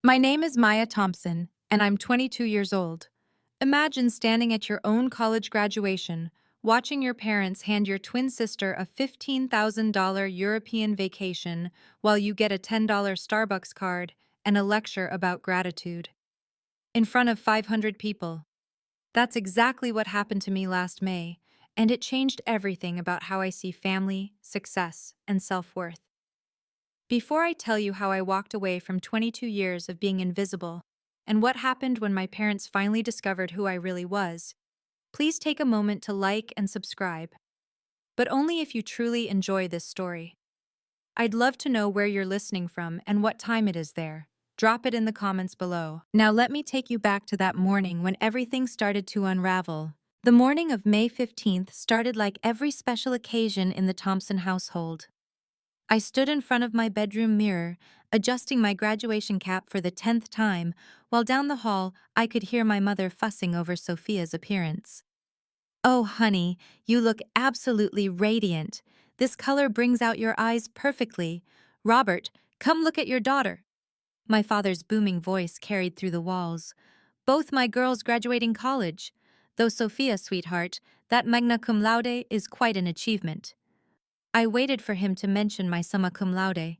My name is Maya Thompson, and I'm 22 years old. Imagine standing at your own college graduation, watching your parents hand your twin sister a $15,000 European vacation while you get a $10 Starbucks card and a lecture about gratitude. In front of 500 people. That's exactly what happened to me last May, and it changed everything about how I see family, success, and self-worth. Before I tell you how I walked away from 22 years of being invisible and what happened when my parents finally discovered who I really was, please take a moment to like and subscribe. But only if you truly enjoy this story. I'd love to know where you're listening from and what time it is there. Drop it in the comments below. Now let me take you back to that morning when everything started to unravel. The morning of May 15th started like every special occasion in the Thompson household. I stood in front of my bedroom mirror, adjusting my graduation cap for the 10th time, while down the hall I could hear my mother fussing over Sophia's appearance. "Oh, honey, you look absolutely radiant. This color brings out your eyes perfectly. Robert, come look at your daughter." My father's booming voice carried through the walls. "Both my girls graduating college. Though Sophia, sweetheart, that magna cum laude is quite an achievement." I waited for him to mention my summa cum laude.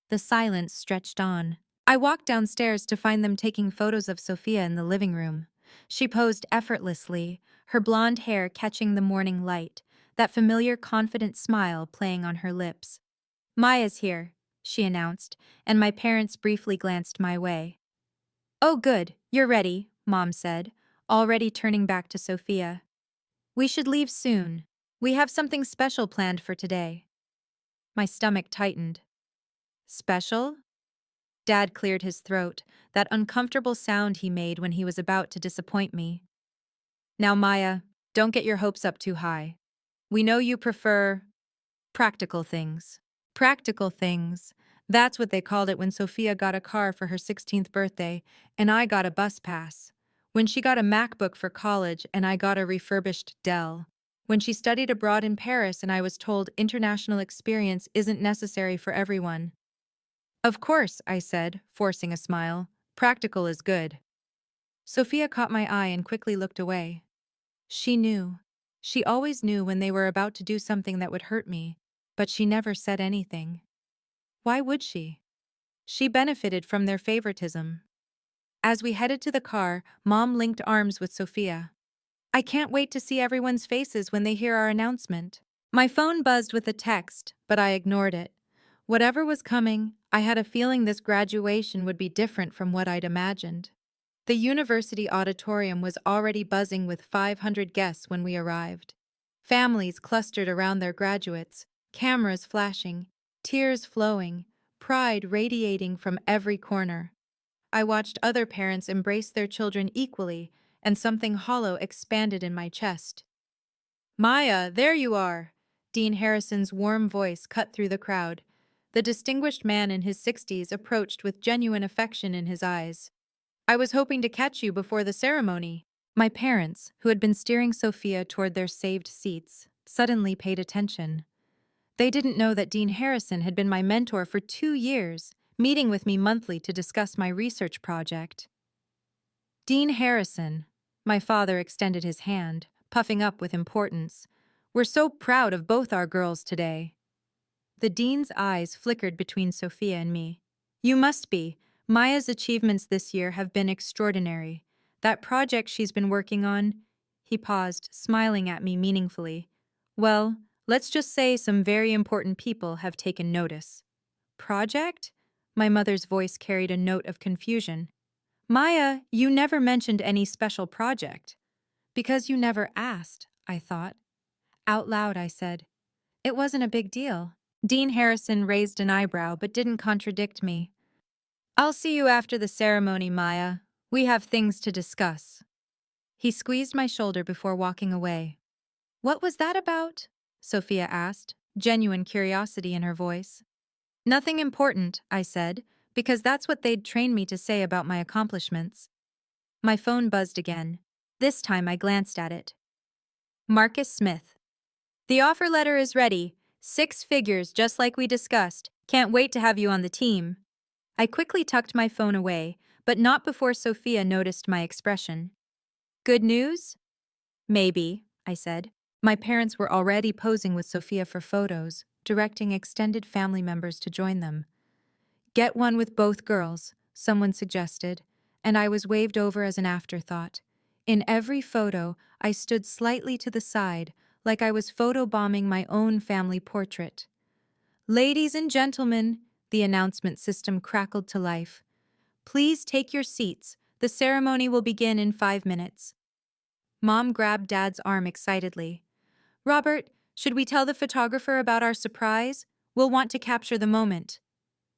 The silence stretched on. I walked downstairs to find them taking photos of Sophia in the living room. She posed effortlessly, her blonde hair catching the morning light, that familiar confident smile playing on her lips. "Maya's here," she announced, and my parents briefly glanced my way. "Oh good, you're ready," Mom said, already turning back to Sophia. "We should leave soon. We have something special planned for today." My stomach tightened. "Special?" Dad cleared his throat, that uncomfortable sound he made when he was about to disappoint me. "Now, Maya, don't get your hopes up too high. We know you prefer practical things." Practical things. That's what they called it when Sophia got a car for her 16th birthday and I got a bus pass. When she got a MacBook for college and I got a refurbished Dell. When she studied abroad in Paris and I was told international experience isn't necessary for everyone. "Of course," I said, forcing a smile. "Practical is good." Sophia caught my eye and quickly looked away. She knew. She always knew when they were about to do something that would hurt me, but she never said anything. Why would she? She benefited from their favoritism. As we headed to the car, Mom linked arms with Sophia. "I can't wait to see everyone's faces when they hear our announcement." My phone buzzed with a text, but I ignored it. Whatever was coming, I had a feeling this graduation would be different from what I'd imagined. The university auditorium was already buzzing with 500 guests when we arrived. Families clustered around their graduates, cameras flashing, tears flowing, pride radiating from every corner. I watched other parents embrace their children equally, and something hollow expanded in my chest. "Maya, there you are!" Dean Harrison's warm voice cut through the crowd. The distinguished man in his 60s approached with genuine affection in his eyes. "I was hoping to catch you before the ceremony." My parents, who had been steering Sophia toward their saved seats, suddenly paid attention. They didn't know that Dean Harrison had been my mentor for 2 years, meeting with me monthly to discuss my research project. "Dean Harrison," my father extended his hand, puffing up with importance. "We're so proud of both our girls today." The dean's eyes flickered between Sophia and me. "You must be. Maya's achievements this year have been extraordinary. That project she's been working on—" He paused, smiling at me meaningfully. "Well, let's just say some very important people have taken notice." "Project?" My mother's voice carried a note of confusion. "Maya, you never mentioned any special project." "Because you never asked," I thought. Out loud, I said, "It wasn't a big deal." Dean Harrison raised an eyebrow but didn't contradict me. "I'll see you after the ceremony, Maya. We have things to discuss." He squeezed my shoulder before walking away. "What was that about?" Sophia asked, genuine curiosity in her voice. "Nothing important," I said, because that's what they'd trained me to say about my accomplishments. My phone buzzed again. This time I glanced at it. Marcus Smith. "The offer letter is ready. 6 figures just like we discussed. Can't wait to have you on the team." I quickly tucked my phone away, but not before Sophia noticed my expression. Good news? Maybe, I said. My parents were already posing with Sophia for photos, directing extended family members to join them. Get one with both girls, someone suggested, and I was waved over as an afterthought. In every photo, I stood slightly to the side, like I was photobombing my own family portrait. Ladies and gentlemen, the announcement system crackled to life. Please take your seats. The ceremony will begin in 5 minutes. Mom grabbed Dad's arm excitedly. Robert, should we tell the photographer about our surprise? We'll want to capture the moment.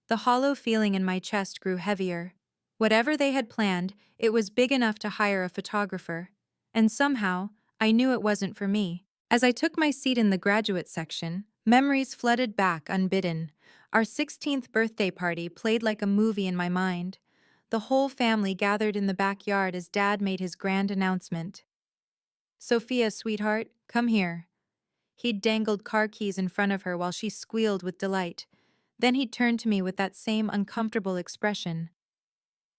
The hollow feeling in my chest grew heavier. Whatever they had planned, it was big enough to hire a photographer. And somehow, I knew it wasn't for me. As I took my seat in the graduate section, memories flooded back unbidden. Our 16th birthday party played like a movie in my mind. The whole family gathered in the backyard as Dad made his grand announcement. Sophia, sweetheart, come here. He'd dangled car keys in front of her while she squealed with delight. Then he turned to me with that same uncomfortable expression.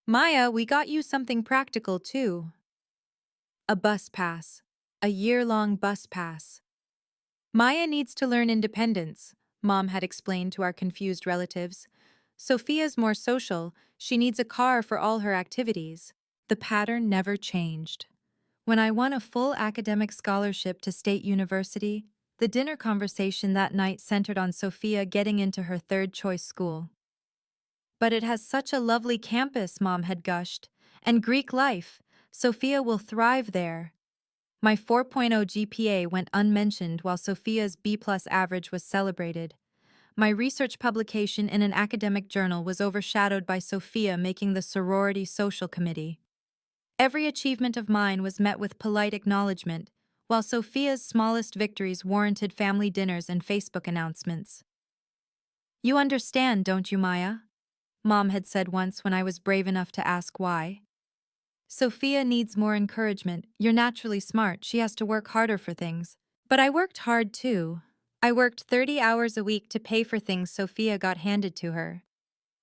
Maya, we got you something practical, too. A bus pass. A year-long bus pass. Maya needs to learn independence, Mom had explained to our confused relatives. Sophia's more social, she needs a car for all her activities. The pattern never changed. When I won a full academic scholarship to State University, the dinner conversation that night centered on Sophia getting into her third-choice school. But it has such a lovely campus, Mom had gushed, and Greek life. Sophia will thrive there. My 4.0 GPA went unmentioned while Sophia's B+ average was celebrated. My research publication in an academic journal was overshadowed by Sophia making the sorority social committee. Every achievement of mine was met with polite acknowledgement, while Sophia's smallest victories warranted family dinners and Facebook announcements. You understand, don't you, Maya? Mom had said once when I was brave enough to ask why. Sophia needs more encouragement. You're naturally smart. She has to work harder for things. But I worked hard too. I worked 30 hours a week to pay for things Sophia got handed to her.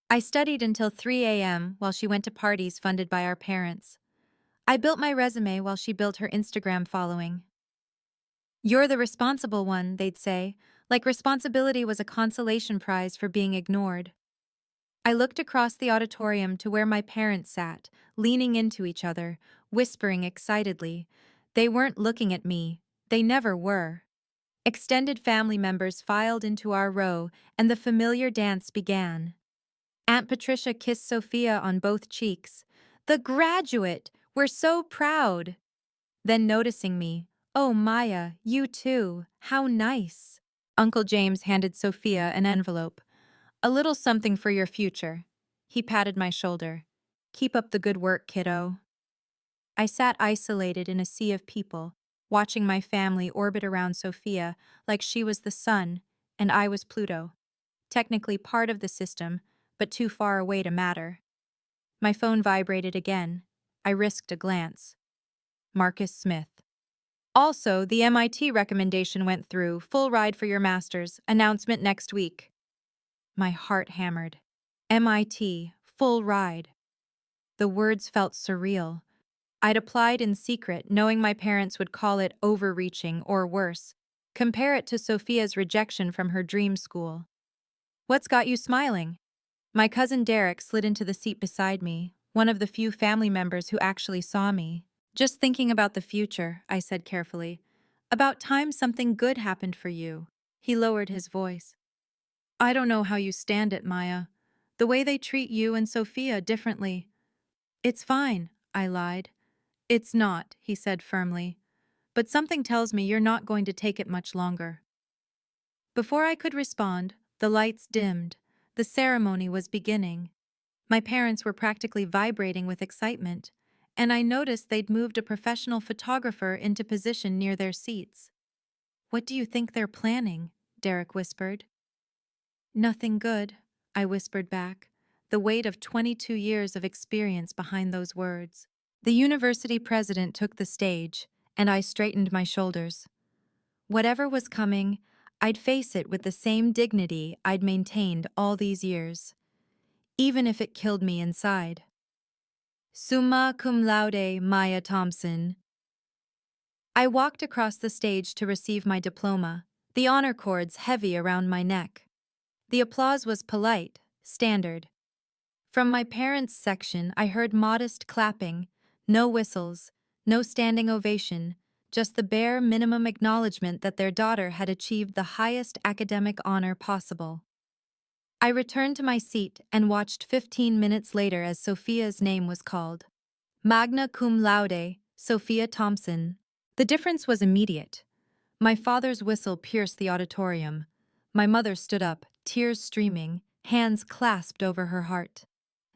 I studied until 3 a.m. while she went to parties funded by our parents. I built my resume while she built her Instagram following. You're the responsible one, they'd say, like responsibility was a consolation prize for being ignored. I looked across the auditorium to where my parents sat, leaning into each other, whispering excitedly. They weren't looking at me. They never were. Extended family members filed into our row, and the familiar dance began. Aunt Patricia kissed Sophia on both cheeks. The graduate! We're so proud! Then noticing me, oh, Maya, you too. How nice. Uncle James handed Sophia an envelope. A little something for your future. He patted my shoulder. Keep up the good work, kiddo. I sat isolated in a sea of people, watching my family orbit around Sophia like she was the sun and I was Pluto. Technically part of the system, but too far away to matter. My phone vibrated again. I risked a glance. Marcus Smith. Also, the MIT recommendation went through. Full ride for your master's. Announcement next week. My heart hammered. MIT, full ride. The words felt surreal. I'd applied in secret, knowing my parents would call it overreaching or worse. Compare it to Sophia's rejection from her dream school. What's got you smiling? My cousin Derek slid into the seat beside me, one of the few family members who actually saw me. Just thinking about the future, I said carefully. About time something good happened for you. He lowered his voice. I don't know how you stand it, Maya. The way they treat you and Sophia differently. It's fine, I lied. It's not, he said firmly. But something tells me you're not going to take it much longer. Before I could respond, the lights dimmed. The ceremony was beginning. My parents were practically vibrating with excitement, and I noticed they'd moved a professional photographer into position near their seats. What do you think they're planning? Derek whispered. Nothing good, I whispered back, the weight of 22 years of experience behind those words. The university president took the stage, and I straightened my shoulders. Whatever was coming, I'd face it with the same dignity I'd maintained all these years, even if it killed me inside. Summa cum laude, Maya Thompson. I walked across the stage to receive my diploma, the honor cords heavy around my neck. The applause was polite, standard. From my parents' section, I heard modest clapping, no whistles, no standing ovation, just the bare minimum acknowledgement that their daughter had achieved the highest academic honor possible. I returned to my seat and watched 15 minutes later as Sophia's name was called. Magna cum laude, Sophia Thompson. The difference was immediate. My father's whistle pierced the auditorium. My mother stood up, tears streaming, hands clasped over her heart.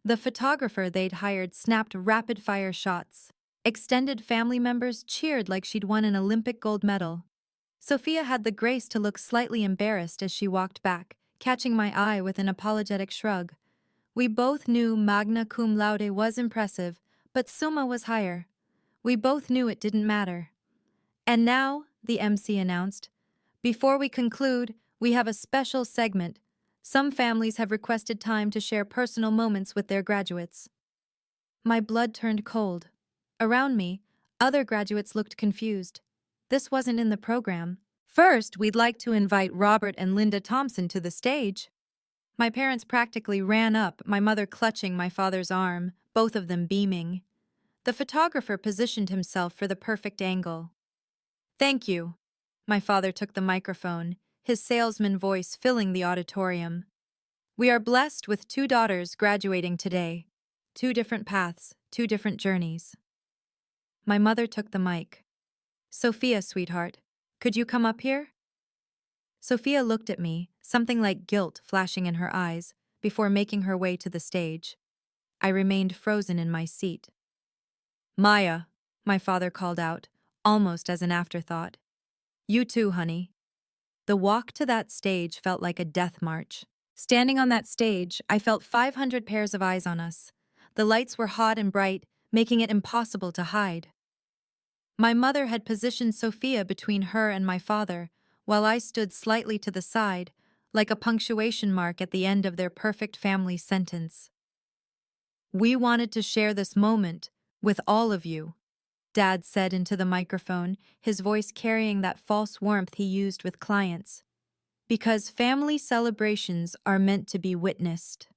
The photographer they'd hired snapped rapid-fire shots. Extended family members cheered like she'd won an Olympic gold medal. Sophia had the grace to look slightly embarrassed as she walked back, catching my eye with an apologetic shrug. We both knew magna cum laude was impressive, but summa was higher. We both knew it didn't matter. And now, the MC announced, before we conclude, we have a special segment. Some families have requested time to share personal moments with their graduates. My blood turned cold. Around me, other graduates looked confused. This wasn't in the program. First, we'd like to invite Robert and Linda Thompson to the stage. My parents practically ran up, my mother clutching my father's arm, both of them beaming. The photographer positioned himself for the perfect angle. Thank you. My father took the microphone, his salesman voice filling the auditorium. We are blessed with 2 daughters graduating today. 2 different paths, 2 different journeys. My mother took the mic. Sophia, sweetheart, could you come up here? Sophia looked at me, something like guilt flashing in her eyes, before making her way to the stage. I remained frozen in my seat. Maya, my father called out, almost as an afterthought. You too, honey. The walk to that stage felt like a death march. Standing on that stage, I felt 500 pairs of eyes on us. The lights were hot and bright, making it impossible to hide. My mother had positioned Sophia between her and my father, while I stood slightly to the side, like a punctuation mark at the end of their perfect family sentence. We wanted to share this moment with all of you, Dad said into the microphone, his voice carrying that false warmth he used with clients. Because family celebrations are meant to be witnessed.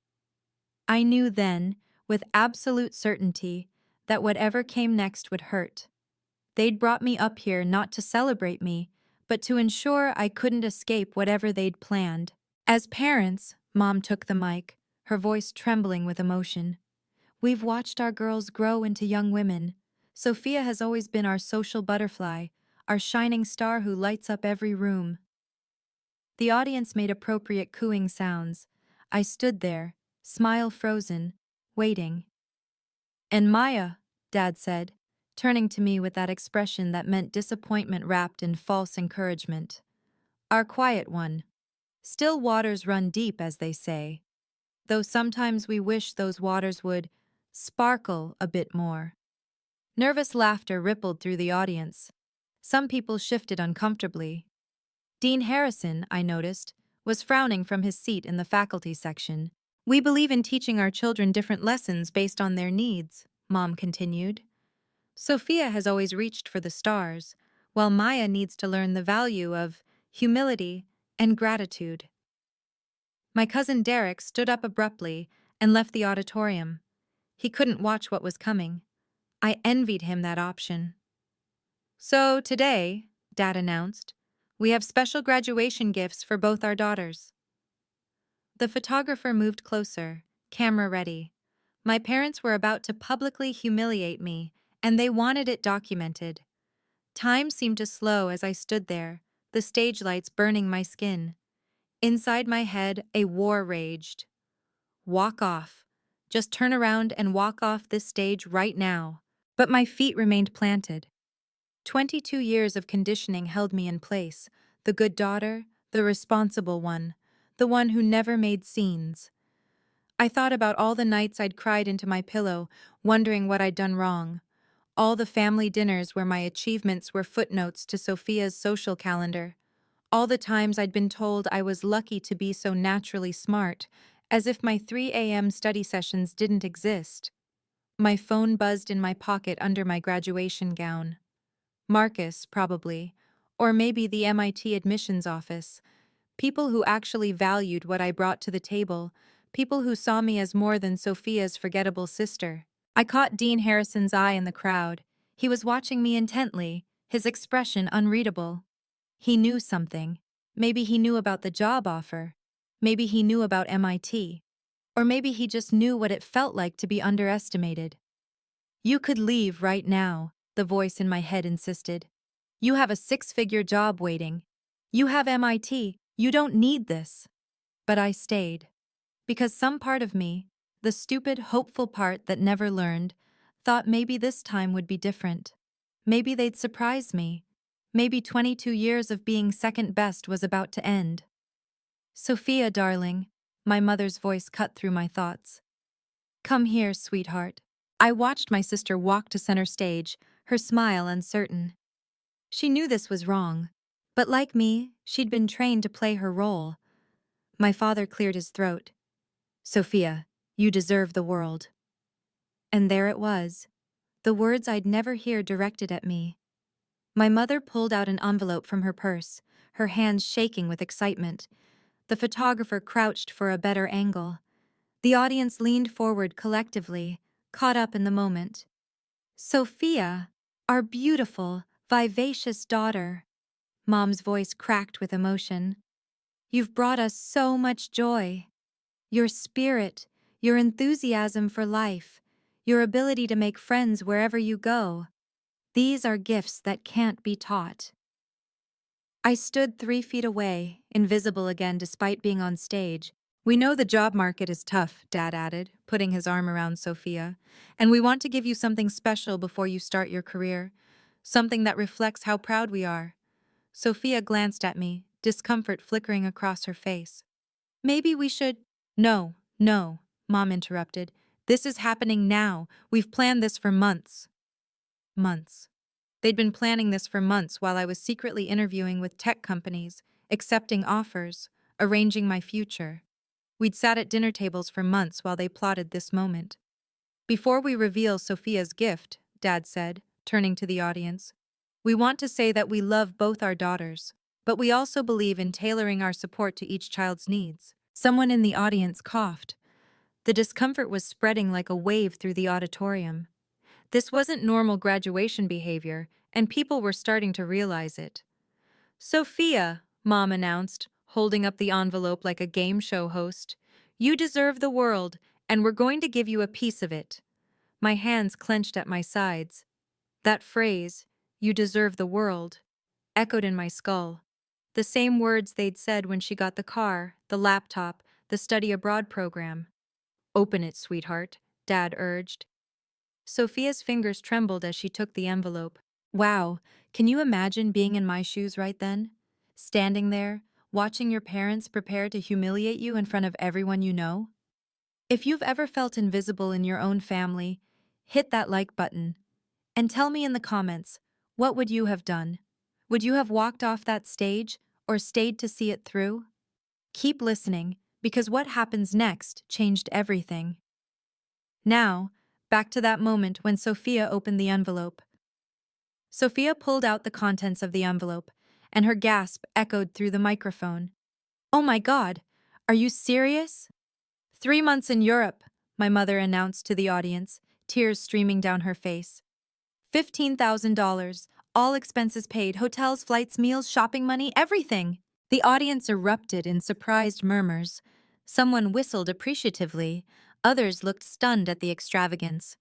I knew then, with absolute certainty, that whatever came next would hurt. They'd brought me up here not to celebrate me, but to ensure I couldn't escape whatever they'd planned. As parents, Mom took the mic, her voice trembling with emotion. We've watched our girls grow into young women. Sophia has always been our social butterfly, our shining star who lights up every room. The audience made appropriate cooing sounds. I stood there, smile frozen, waiting. And Maya, Dad said, turning to me with that expression that meant disappointment wrapped in false encouragement. Our quiet one. Still waters run deep, as they say. Though sometimes we wish those waters would sparkle a bit more. Nervous laughter rippled through the audience. Some people shifted uncomfortably. Dean Harrison, I noticed, was frowning from his seat in the faculty section. We believe in teaching our children different lessons based on their needs, Mom continued. Sophia has always reached for the stars, while Maya needs to learn the value of humility and gratitude. My cousin Derek stood up abruptly and left the auditorium. He couldn't watch what was coming. I envied him that option. So today, Dad announced, we have special graduation gifts for both our daughters. The photographer moved closer, camera ready. My parents were about to publicly humiliate me, and they wanted it documented. Time seemed to slow as I stood there, the stage lights burning my skin. Inside my head, a war raged. Walk off. Just turn around and walk off this stage right now. But my feet remained planted. 22 years of conditioning held me in place, the good daughter, the responsible one, the one who never made scenes. I thought about all the nights I'd cried into my pillow, wondering what I'd done wrong. All the family dinners where my achievements were footnotes to Sophia's social calendar. All the times I'd been told I was lucky to be so naturally smart, as if my 3 a.m. study sessions didn't exist. My phone buzzed in my pocket under my graduation gown. Marcus, probably. Or maybe the MIT admissions office. People who actually valued what I brought to the table. People who saw me as more than Sophia's forgettable sister. I caught Dean Harrison's eye in the crowd. He was watching me intently, his expression unreadable. He knew something. Maybe he knew about the job offer. Maybe he knew about MIT. Or maybe he just knew what it felt like to be underestimated. You could leave right now, the voice in my head insisted. You have a six-figure job waiting. You have MIT. You don't need this. But I stayed. Because some part of me, the stupid, hopeful part that never learned, thought maybe this time would be different. Maybe they'd surprise me. Maybe 22 years of being second best was about to end. Sophia, darling, my mother's voice cut through my thoughts. Come here, sweetheart. I watched my sister walk to center stage, her smile uncertain. She knew this was wrong, but like me, she'd been trained to play her role. My father cleared his throat. Sophia, you deserve the world. And there it was, the words I'd never hear directed at me. My mother pulled out an envelope from her purse, her hands shaking with excitement. The photographer crouched for a better angle. The audience leaned forward collectively, caught up in the moment. Sophia, our beautiful, vivacious daughter. Mom's voice cracked with emotion. You've brought us so much joy. Your spirit, your enthusiasm for life, your ability to make friends wherever you go. These are gifts that can't be taught. I stood 3 feet away, invisible again despite being on stage. We know the job market is tough, Dad added, putting his arm around Sophia, and we want to give you something special before you start your career, something that reflects how proud we are. Sophia glanced at me, discomfort flickering across her face. Maybe we should— No, Mom interrupted. This is happening now. We've planned this for months. Months. They'd been planning this for months while I was secretly interviewing with tech companies, accepting offers, arranging my future. We'd sat at dinner tables for months while they plotted this moment. Before we reveal Sophia's gift, Dad said, turning to the audience, we want to say that we love both our daughters, but we also believe in tailoring our support to each child's needs. Someone in the audience coughed. The discomfort was spreading like a wave through the auditorium. This wasn't normal graduation behavior, and people were starting to realize it. Sophia, Mom announced, holding up the envelope like a game show host, you deserve the world, and we're going to give you a piece of it. My hands clenched at my sides. That phrase, you deserve the world, echoed in my skull. The same words they'd said when she got the car, the laptop, the study abroad program. Open it, sweetheart, Dad urged. Sophia's fingers trembled as she took the envelope. Wow, can you imagine being in my shoes right then? Standing there, watching your parents prepare to humiliate you in front of everyone you know? If you've ever felt invisible in your own family, hit that like button. And tell me in the comments, what would you have done? Would you have walked off that stage or stayed to see it through? Keep listening, because what happens next changed everything. Now, back to that moment when Sophia opened the envelope. Sophia pulled out the contents of the envelope, and her gasp echoed through the microphone. Oh my God, are you serious? 3 months in Europe, my mother announced to the audience, tears streaming down her face. $15,000, all expenses paid, hotels, flights, meals, shopping money, everything. The audience erupted in surprised murmurs. Someone whistled appreciatively, others looked stunned at the extravagance.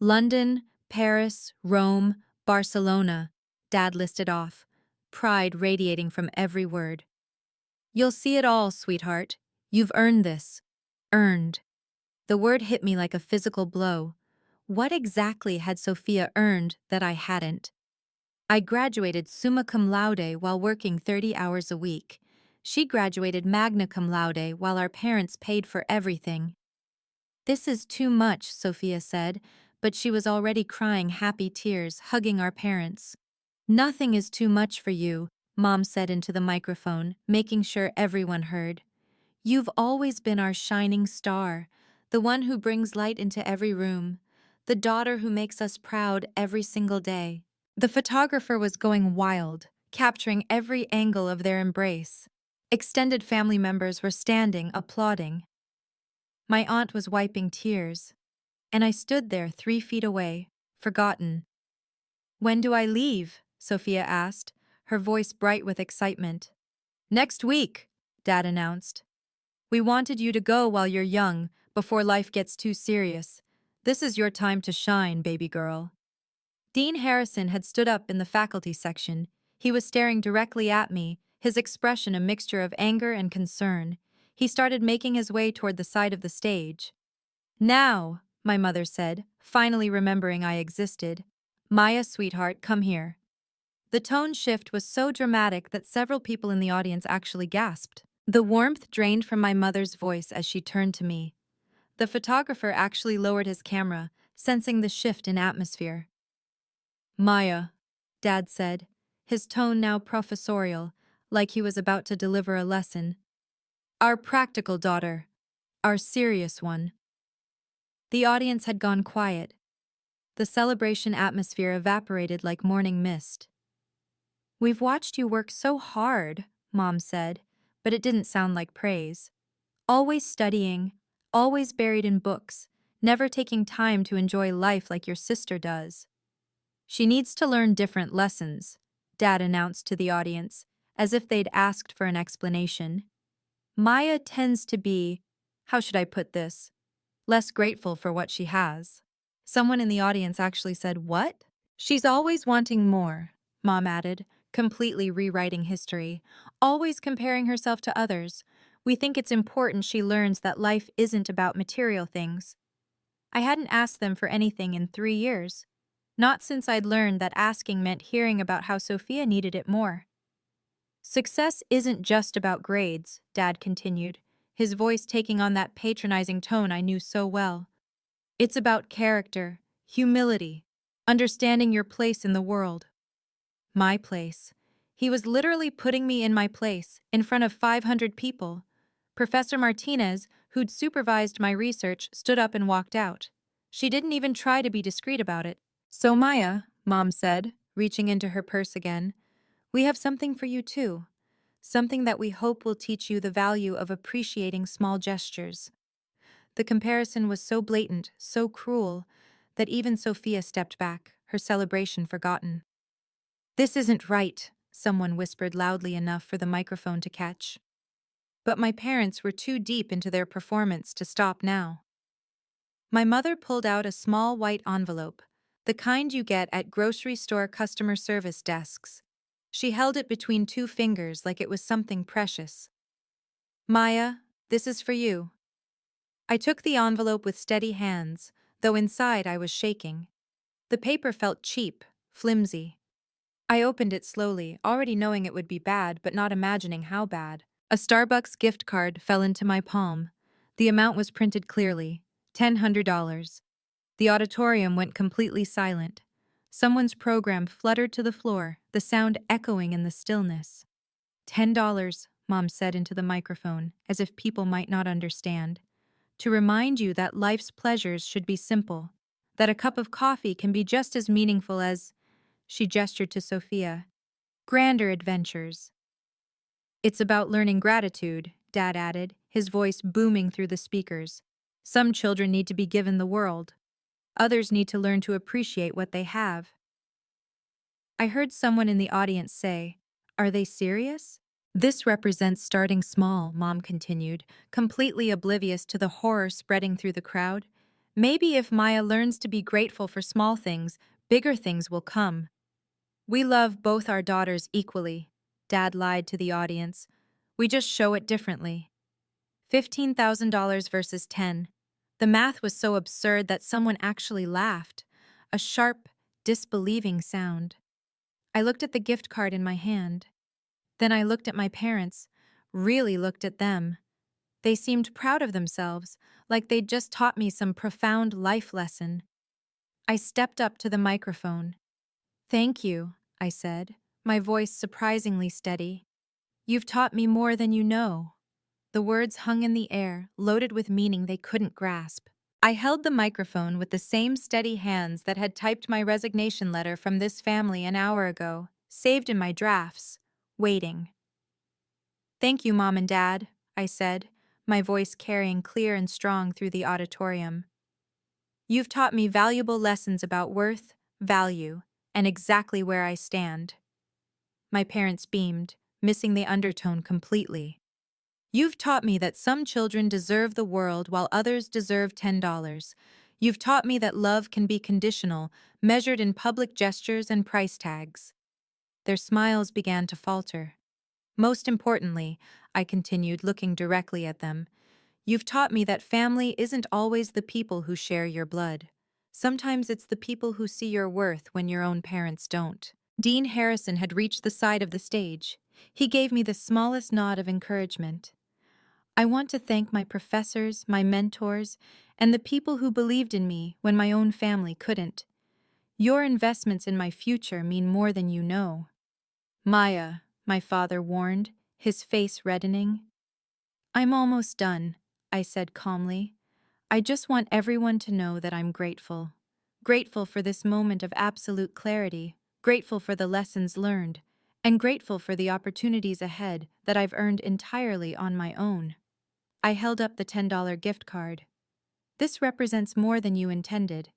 London, Paris, Rome, Barcelona, Dad listed off, pride radiating from every word. You'll see it all, sweetheart. You've earned this. Earned. The word hit me like a physical blow. What exactly had Sophia earned that I hadn't? I graduated summa cum laude while working 30 hours a week. She graduated magna cum laude while our parents paid for everything. This is too much, Sophia said, but she was already crying happy tears, hugging our parents. Nothing is too much for you, Mom said into the microphone, making sure everyone heard. You've always been our shining star, the one who brings light into every room, the daughter who makes us proud every single day. The photographer was going wild, capturing every angle of their embrace. Extended family members were standing, applauding. My aunt was wiping tears, and I stood there 3 feet away, forgotten. "When do I leave?" Sophia asked, her voice bright with excitement. "Next week," Dad announced. "We wanted you to go while you're young, before life gets too serious. This is your time to shine, baby girl." Dean Harrison had stood up in the faculty section. He was staring directly at me, his expression a mixture of anger and concern. He started making his way toward the side of the stage. "Now," my mother said, finally remembering I existed. "Maya, sweetheart, come here." The tone shift was so dramatic that several people in the audience actually gasped. The warmth drained from my mother's voice as she turned to me. The photographer actually lowered his camera, sensing the shift in atmosphere. "Maya," Dad said, his tone now professorial, like he was about to deliver a lesson. "Our practical daughter. Our serious one." The audience had gone quiet. The celebration atmosphere evaporated like morning mist. "We've watched you work so hard," Mom said, but it didn't sound like praise. "Always studying, always buried in books, never taking time to enjoy life like your sister does." "She needs to learn different lessons," Dad announced to the audience, as if they'd asked for an explanation. "Maya tends to be, how should I put this, less grateful for what she has." Someone in the audience actually said, "What?" "She's always wanting more," Mom added, completely rewriting history, "always comparing herself to others. We think it's important she learns that life isn't about material things." I hadn't asked them for anything in 3 years. Not since I'd learned that asking meant hearing about how Sophia needed it more. "Success isn't just about grades," Dad continued, his voice taking on that patronizing tone I knew so well. "It's about character, humility, understanding your place in the world." My place. He was literally putting me in my place, in front of 500 people. Professor Martinez, who'd supervised my research, stood up and walked out. She didn't even try to be discreet about it. "So Maya," Mom said, reaching into her purse again, "we have something for you too. Something that we hope will teach you the value of appreciating small gestures." The comparison was so blatant, so cruel, that even Sophia stepped back, her celebration forgotten. "This isn't right," someone whispered loudly enough for the microphone to catch. But my parents were too deep into their performance to stop now. My mother pulled out a small white envelope, the kind you get at grocery store customer service desks. She held it between 2 fingers like it was something precious. "Maya, this is for you." I took the envelope with steady hands, though inside I was shaking. The paper felt cheap, flimsy. I opened it slowly, already knowing it would be bad but not imagining how bad. A Starbucks gift card fell into my palm. The amount was printed clearly, $100. The auditorium went completely silent. Someone's program fluttered to the floor, the sound echoing in the stillness. $10, Mom said into the microphone, as if people might not understand. "To remind you that life's pleasures should be simple, that a cup of coffee can be just as meaningful as," she gestured to Sophia, "grander adventures." "It's about learning gratitude," Dad added, his voice booming through the speakers. "Some children need to be given the world. Others need to learn to appreciate what they have." I heard someone in the audience say, "Are they serious?" "This represents starting small," Mom continued, completely oblivious to the horror spreading through the crowd. "Maybe if Maya learns to be grateful for small things, bigger things will come." "We love both our daughters equally," Dad lied to the audience. "We just show it differently." $15,000 versus 10. The math was so absurd that someone actually laughed, a sharp, disbelieving sound. I looked at the gift card in my hand. Then I looked at my parents, really looked at them. They seemed proud of themselves, like they'd just taught me some profound life lesson. I stepped up to the microphone. "Thank you," I said, my voice surprisingly steady. "You've taught me more than you know." The words hung in the air, loaded with meaning they couldn't grasp. I held the microphone with the same steady hands that had typed my resignation letter from this family an hour ago, saved in my drafts, waiting. "Thank you, Mom and Dad," I said, my voice carrying clear and strong through the auditorium. "You've taught me valuable lessons about worth, value, and exactly where I stand." My parents beamed, missing the undertone completely. "You've taught me that some children deserve the world while others deserve $10. You've taught me that love can be conditional, measured in public gestures and price tags." Their smiles began to falter. "Most importantly," I continued, looking directly at them, "you've taught me that family isn't always the people who share your blood. Sometimes it's the people who see your worth when your own parents don't." Dean Harrison had reached the side of the stage. He gave me the smallest nod of encouragement. "I want to thank my professors, my mentors, and the people who believed in me when my own family couldn't. Your investments in my future mean more than you know." "Maya," my father warned, his face reddening. "I'm almost done," I said calmly. "I just want everyone to know that I'm grateful. Grateful for this moment of absolute clarity, grateful for the lessons learned, and grateful for the opportunities ahead that I've earned entirely on my own." I held up the $10 gift card. "This represents more than you intended.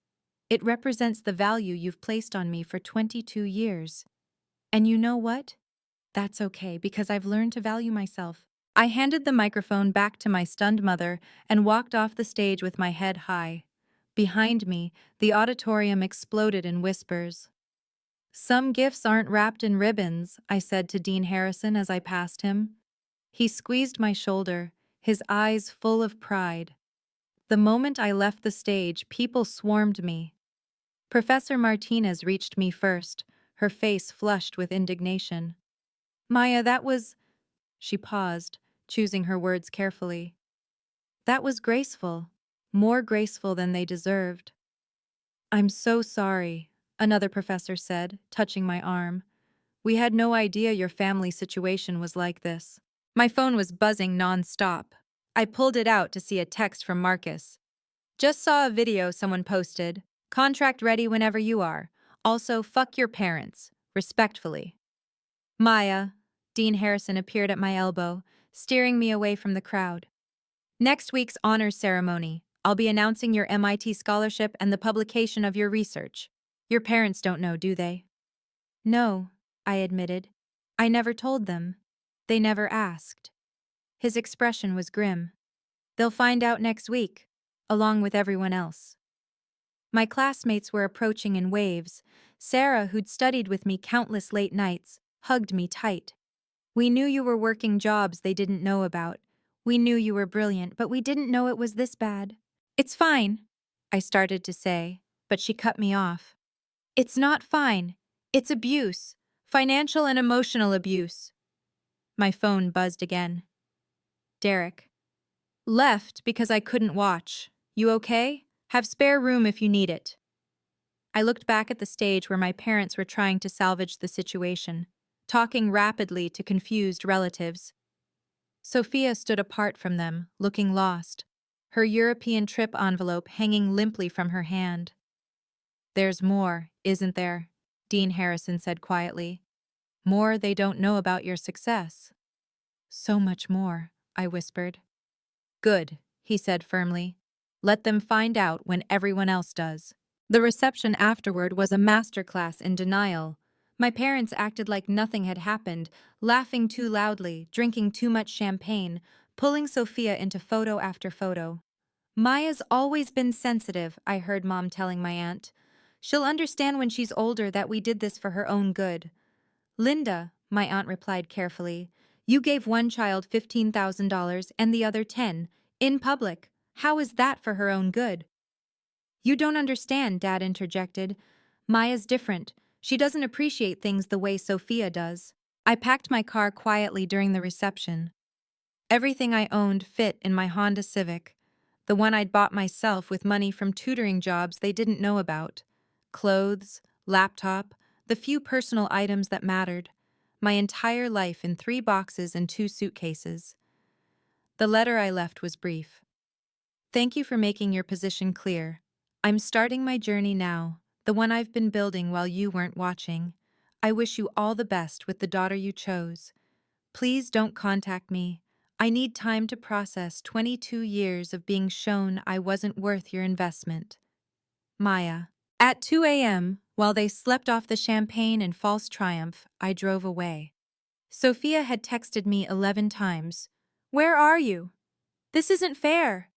It represents the value you've placed on me for 22 years. And you know what? That's okay, because I've learned to value myself." I handed the microphone back to my stunned mother and walked off the stage with my head high. Behind me, the auditorium exploded in whispers. "Some gifts aren't wrapped in ribbons," I said to Dean Harrison as I passed him. He squeezed my shoulder, his eyes full of pride. The moment I left the stage, people swarmed me. Professor Martinez reached me first, her face flushed with indignation. "Maya, that was—" She paused, choosing her words carefully. "That was graceful. More graceful than they deserved." "I'm so sorry," another professor said, touching my arm. "We had no idea your family situation was like this." My phone was buzzing non-stop. I pulled it out to see a text from Marcus. "Just saw a video someone posted. Contract ready whenever you are. Also, fuck your parents. Respectfully." "Maya." Dean Harrison appeared at my elbow, steering me away from the crowd. "Next week's honors ceremony, I'll be announcing your MIT scholarship and the publication of your research. Your parents don't know, do they?" "No," I admitted. "I never told them. They never asked." His expression was grim. "They'll find out next week, along with everyone else." My classmates were approaching in waves. Sarah, who'd studied with me countless late nights, hugged me tight. "We knew you were working jobs they didn't know about. We knew you were brilliant, but we didn't know it was this bad." "It's fine," I started to say, but she cut me off. "It's not fine. It's abuse. Financial and emotional abuse." My phone buzzed again. "Derek." "Left because I couldn't watch. You okay? Have spare room if you need it." I looked back at the stage where my parents were trying to salvage the situation, talking rapidly to confused relatives. Sophia stood apart from them, looking lost, her European trip envelope hanging limply from her hand. "There's more, isn't there?" Dean Harrison said quietly. "More they don't know about your success." "So much more," I whispered. "Good," he said firmly. "Let them find out when everyone else does." The reception afterward was a masterclass in denial. My parents acted like nothing had happened, laughing too loudly, drinking too much champagne, pulling Sophia into photo after photo. "Maya's always been sensitive," I heard Mom telling my aunt. "She'll understand when she's older that we did this for her own good." "Linda," my aunt replied carefully, "you gave one child $15,000 and the other 10, in public. How is that for her own good?" "You don't understand," Dad interjected. "Maya's different. She doesn't appreciate things the way Sophia does." I packed my car quietly during the reception. Everything I owned fit in my Honda Civic, the one I'd bought myself with money from tutoring jobs they didn't know about. Clothes, laptop, the few personal items that mattered. My entire life in 3 boxes and 2 suitcases. The letter I left was brief. Thank you for making your position clear. I'm starting my journey now, the one I've been building while you weren't watching. I wish you all the best with the daughter you chose. Please don't contact me. I need time to process 22 years of being shown I wasn't worth your investment. Maya. At 2 a.m., while they slept off the champagne in false triumph, I drove away. Sophia had texted me 11 times. Where are you? This isn't fair.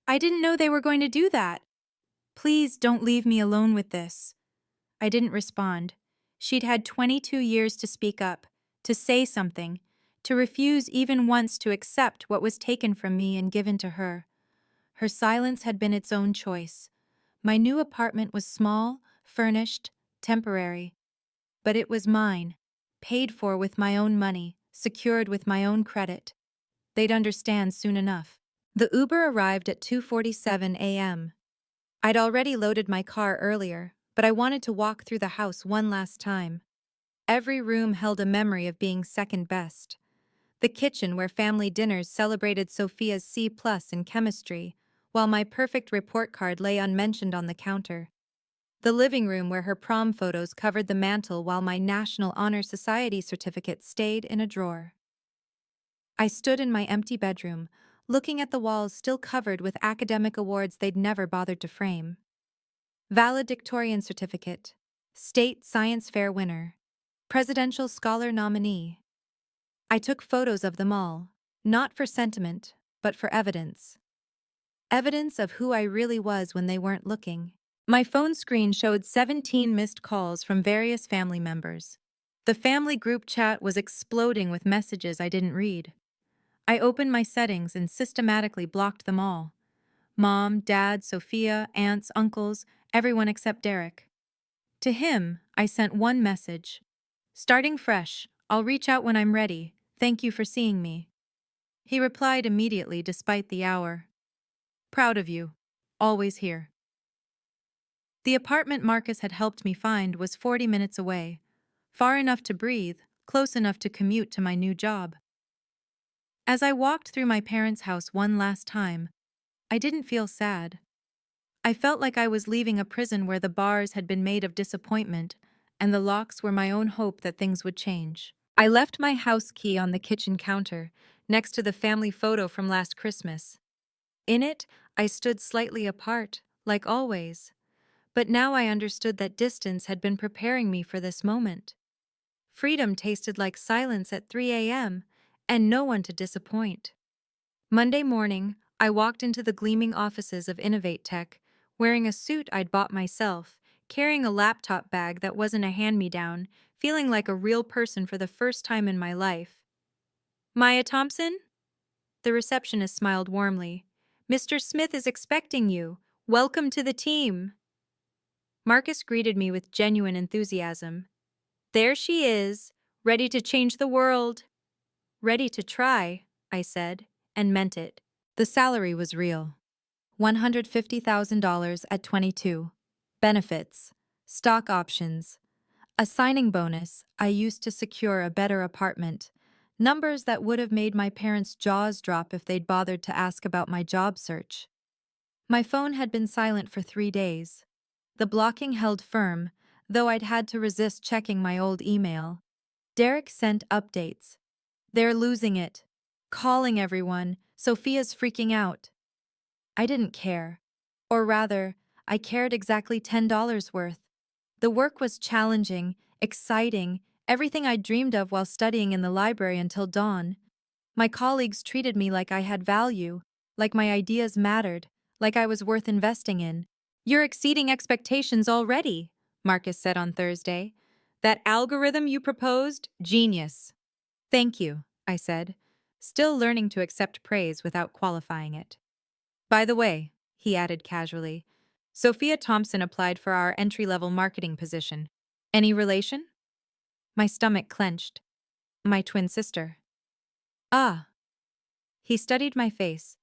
I didn't know they were going to do that. Please don't leave me alone with this. I didn't respond. She'd had 22 years to speak up, to say something, to refuse even once to accept what was taken from me and given to her. Her silence had been its own choice. My new apartment was small, furnished, temporary. But it was mine, paid for with my own money, secured with my own credit. They'd understand soon enough. The Uber arrived at 2:47 a.m. I'd already loaded my car earlier, but I wanted to walk through the house one last time. Every room held a memory of being second best. The kitchen where family dinners celebrated Sophia's C+ in chemistry, while my perfect report card lay unmentioned on the counter. The living room where her prom photos covered the mantel while my National Honor Society certificate stayed in a drawer. I stood in my empty bedroom, looking at the walls still covered with academic awards they'd never bothered to frame. Valedictorian certificate, State Science Fair winner, Presidential Scholar nominee. I took photos of them all, not for sentiment, but for evidence. Evidence of who I really was when they weren't looking. My phone screen showed 17 missed calls from various family members. The family group chat was exploding with messages I didn't read. I opened my settings and systematically blocked them all. Mom, Dad, Sophia, aunts, uncles, everyone except Derek. To him, I sent one message. Starting fresh, I'll reach out when I'm ready. Thank you for seeing me. He replied immediately despite the hour. Proud of you. Always here. The apartment Marcus had helped me find was 40 minutes away. Far enough to breathe, close enough to commute to my new job. As I walked through my parents' house one last time, I didn't feel sad. I felt like I was leaving a prison where the bars had been made of disappointment and the locks were my own hope that things would change. I left my house key on the kitchen counter, next to the family photo from last Christmas. In it, I stood slightly apart, like always. But now I understood that distance had been preparing me for this moment. Freedom tasted like silence at 3 a.m., and no one to disappoint. Monday morning, I walked into the gleaming offices of Innovate Tech, wearing a suit I'd bought myself, carrying a laptop bag that wasn't a hand-me-down, feeling like a real person for the first time in my life. Maya Thompson? The receptionist smiled warmly. Mr. Smith is expecting you. Welcome to the team. Marcus greeted me with genuine enthusiasm. There she is, ready to change the world. Ready to try, I said, and meant it. The salary was real. $150,000 at 22. Benefits. Stock options. A signing bonus I used to secure a better apartment. Numbers that would have made my parents' jaws drop if they'd bothered to ask about my job search. My phone had been silent for 3 days. The blocking held firm, though I'd had to resist checking my old email. Derek sent updates. They're losing it. Calling everyone. Sophia's freaking out. I didn't care. Or rather, I cared exactly $10 worth. The work was challenging, exciting, everything I dreamed of while studying in the library until dawn. My colleagues treated me like I had value, like my ideas mattered, like I was worth investing in. You're exceeding expectations already, Marcus said on Thursday. That algorithm you proposed? Genius. Thank you, I said, still learning to accept praise without qualifying it. By the way, he added casually, Sophia Thompson applied for our entry-level marketing position. Any relation? My stomach clenched. My twin sister. Ah. He studied my face.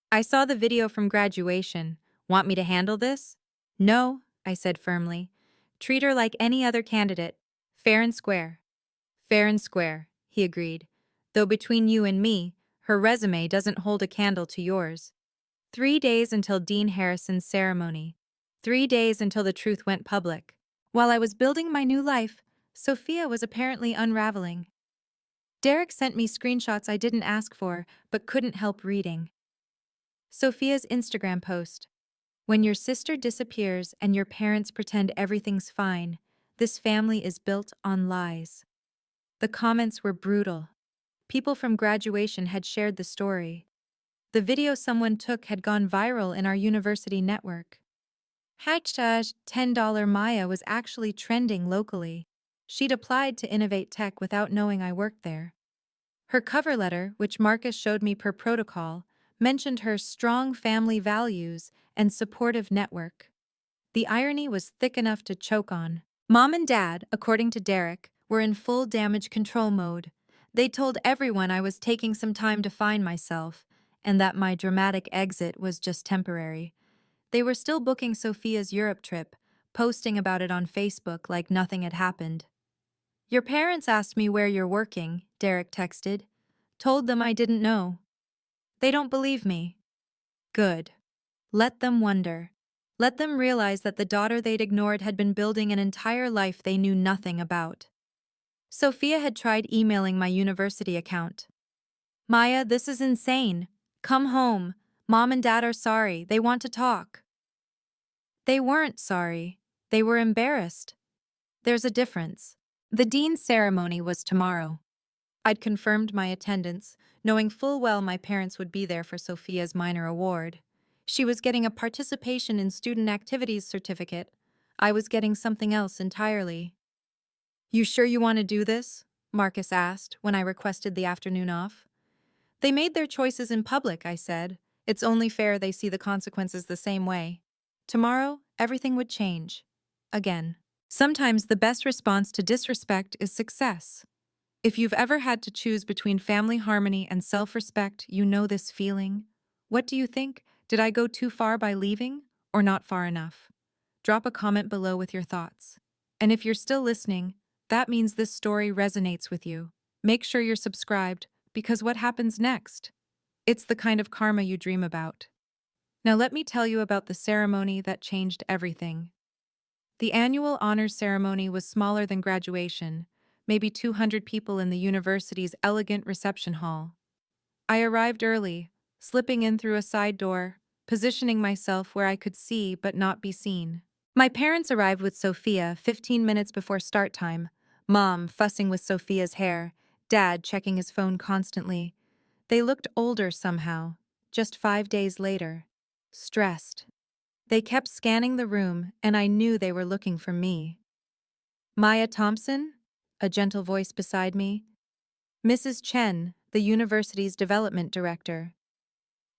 I saw the video from graduation. Want me to handle this? No, I said firmly. Treat her like any other candidate. Fair and square. Fair and square, he agreed. Though between you and me, her resume doesn't hold a candle to yours. 3 days until Dean Harrison's ceremony. 3 days until the truth went public. While I was building my new life, Sophia was apparently unraveling. Derek sent me screenshots I didn't ask for, but couldn't help reading. Sophia's Instagram post. When your sister disappears and your parents pretend everything's fine, this family is built on lies. The comments were brutal. People from graduation had shared the story. The video someone took had gone viral in our university network. Hashtag $10 Maya was actually trending locally. She'd applied to Innovate Tech without knowing I worked there. Her cover letter, which Marcus showed me per protocol, mentioned her strong family values and supportive network. The irony was thick enough to choke on. Mom and Dad, according to Derek, were in full damage control mode. They told everyone I was taking some time to find myself, and that my dramatic exit was just temporary. They were still booking Sophia's Europe trip, posting about it on Facebook like nothing had happened. Your parents asked me where you're working, Derek texted. Told them I didn't know. They don't believe me. Good. Let them wonder. Let them realize that the daughter they'd ignored had been building an entire life they knew nothing about. Sophia had tried emailing my university account. Maya, this is insane. Come home. Mom and Dad are sorry. They want to talk. They weren't sorry. They were embarrassed. There's a difference. The dean's ceremony was tomorrow. I'd confirmed my attendance, knowing full well my parents would be there for Sophia's minor award. She was getting a participation in student activities certificate. I was getting something else entirely. You sure you want to do this? Marcus asked when I requested the afternoon off. They made their choices in public, I said. It's only fair they see the consequences the same way. Tomorrow, everything would change. Again. Sometimes the best response to disrespect is success. If you've ever had to choose between family harmony and self-respect, you know this feeling. What do you think? Did I go too far by leaving, or not far enough? Drop a comment below with your thoughts. And if you're still listening, that means this story resonates with you. Make sure you're subscribed, because what happens next? It's the kind of karma you dream about. Now let me tell you about the ceremony that changed everything. The annual honors ceremony was smaller than graduation, maybe 200 people in the university's elegant reception hall. I arrived early, slipping in through a side door, positioning myself where I could see but not be seen. My parents arrived with Sophia 15 minutes before start time, Mom fussing with Sophia's hair, Dad checking his phone constantly. They looked older somehow, just 5 days later. Stressed. They kept scanning the room, and I knew they were looking for me. Maya Thompson? A gentle voice beside me. Mrs. Chen, the university's development director.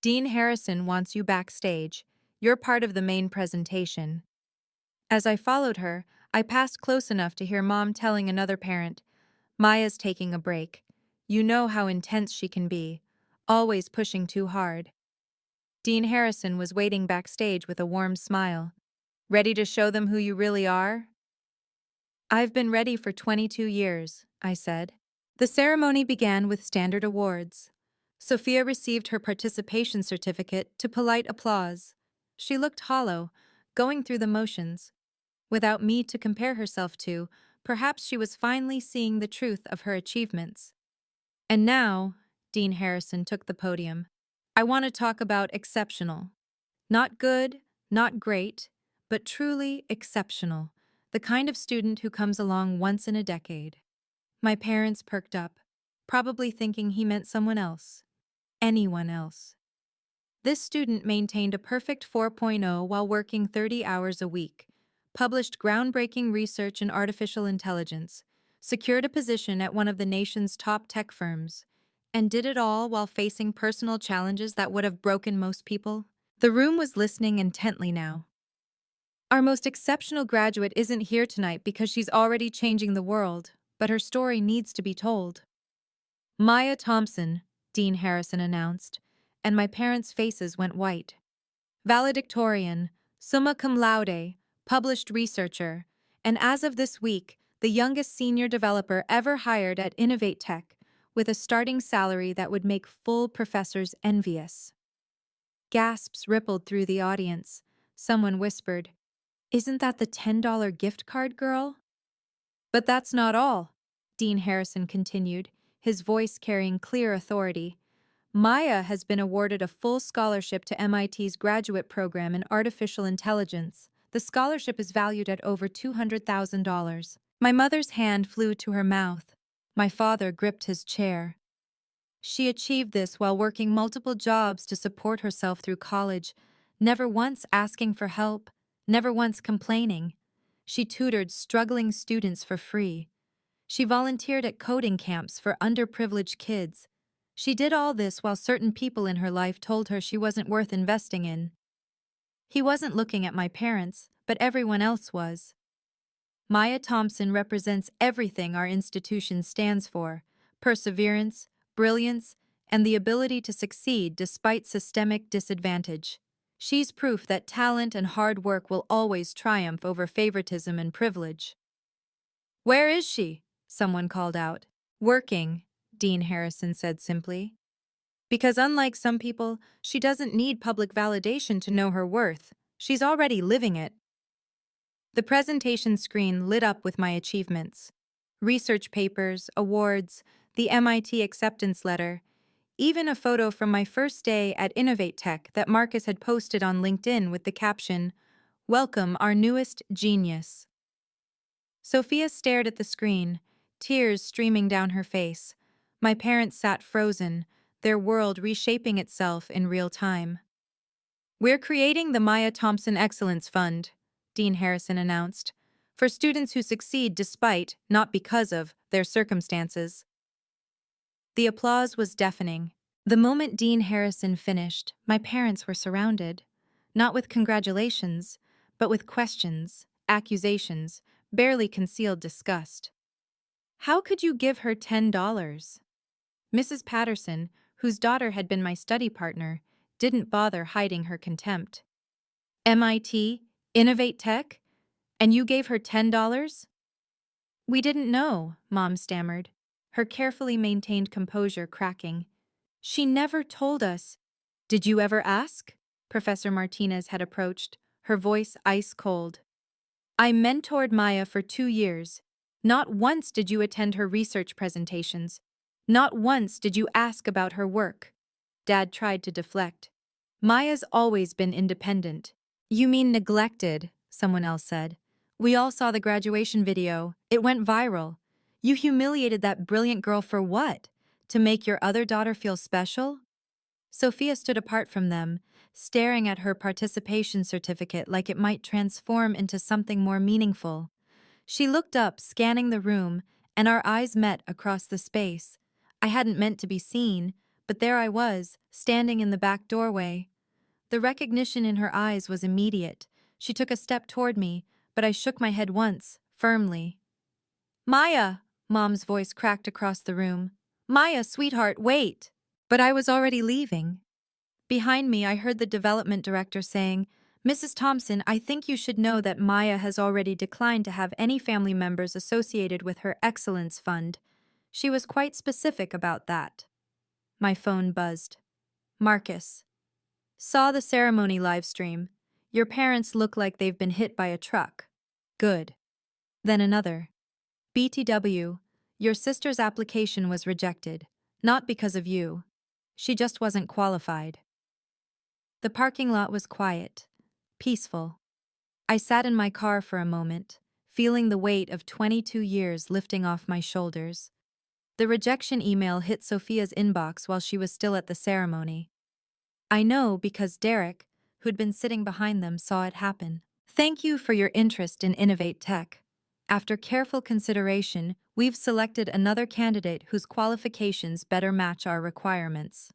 Dean Harrison wants you backstage. You're part of the main presentation. As I followed her, I passed close enough to hear Mom telling another parent, Maya's taking a break. You know how intense she can be, always pushing too hard. Dean Harrison was waiting backstage with a warm smile. Ready to show them who you really are? I've been ready for 22 years, I said. The ceremony began with standard awards. Sophia received her participation certificate to polite applause. She looked hollow, going through the motions. Without me to compare herself to, perhaps she was finally seeing the truth of her achievements. And now, Dean Harrison took the podium. I want to talk about exceptional. Not good, not great, but truly exceptional. The kind of student who comes along once in a decade. My parents perked up, probably thinking he meant someone else. Anyone else. This student maintained a perfect 4.0 while working 30 hours a week, published groundbreaking research in artificial intelligence, secured a position at one of the nation's top tech firms, and did it all while facing personal challenges that would have broken most people. The room was listening intently now. Our most exceptional graduate isn't here tonight because she's already changing the world, but her story needs to be told. Maya Thompson, Dean Harrison announced, and my parents' faces went white. Valedictorian, summa cum laude, published researcher, and as of this week, the youngest senior developer ever hired at Innovate Tech, with a starting salary that would make full professors envious. Gasps rippled through the audience. Someone whispered, "Isn't that the $10 gift card girl?" But that's not all, Dean Harrison continued, his voice carrying clear authority. Maya has been awarded a full scholarship to MIT's graduate program in artificial intelligence. The scholarship is valued at over $200,000. My mother's hand flew to her mouth. My father gripped his chair. She achieved this while working multiple jobs to support herself through college, never once asking for help, never once complaining. She tutored struggling students for free. She volunteered at coding camps for underprivileged kids. She did all this while certain people in her life told her she wasn't worth investing in. He wasn't looking at my parents, but everyone else was. Maya Thompson represents everything our institution stands for: perseverance, brilliance, and the ability to succeed despite systemic disadvantage. She's proof that talent and hard work will always triumph over favoritism and privilege. "Where is she?" someone called out. "Working," Dean Harrison said simply. "Because unlike some people, she doesn't need public validation to know her worth. She's already living it." The presentation screen lit up with my achievements. Research papers, awards, the MIT acceptance letter, even a photo from my first day at Innovate Tech that Marcus had posted on LinkedIn with the caption, "Welcome our newest genius." Sophia stared at the screen, tears streaming down her face. My parents sat frozen, their world reshaping itself in real time. "We're creating the Maya Thompson Excellence Fund," Dean Harrison announced, "for students who succeed despite, not because of, their circumstances." The applause was deafening. The moment Dean Harrison finished, my parents were surrounded, not with congratulations, but with questions, accusations, barely concealed disgust. "How could you give her $10? Mrs. Patterson, whose daughter had been my study partner, didn't bother hiding her contempt. "MIT, Innovate Tech? And you gave her $10? "We didn't know," Mom stammered, her carefully maintained composure cracking. "She never told us." "Did you ever ask?" Professor Martinez had approached, her voice ice cold. "I mentored Maya for 2 years. Not once did you attend her research presentations. Not once did you ask about her work." Dad tried to deflect. "Maya's always been independent." "You mean neglected," someone else said. "We all saw the graduation video. It went viral. You humiliated that brilliant girl for what? To make your other daughter feel special?" Sophia stood apart from them, staring at her participation certificate like it might transform into something more meaningful. She looked up, scanning the room, and our eyes met across the space. I hadn't meant to be seen, but there I was, standing in the back doorway. The recognition in her eyes was immediate. She took a step toward me, but I shook my head once, firmly. "Maya!" Mom's voice cracked across the room. "Maya, sweetheart, wait!" But I was already leaving. Behind me, I heard the development director saying, "Mrs. Thompson, I think you should know that Maya has already declined to have any family members associated with her Excellence Fund. She was quite specific about that." My phone buzzed. "Marcus. Saw the ceremony livestream. Your parents look like they've been hit by a truck." "Good." Then another. "BTW, your sister's application was rejected. Not because of you. She just wasn't qualified." The parking lot was quiet, peaceful. I sat in my car for a moment, feeling the weight of 22 years lifting off my shoulders. The rejection email hit Sophia's inbox while she was still at the ceremony. I know because Derek, who'd been sitting behind them, saw it happen. "Thank you for your interest in Innovate Tech. After careful consideration, we've selected another candidate whose qualifications better match our requirements."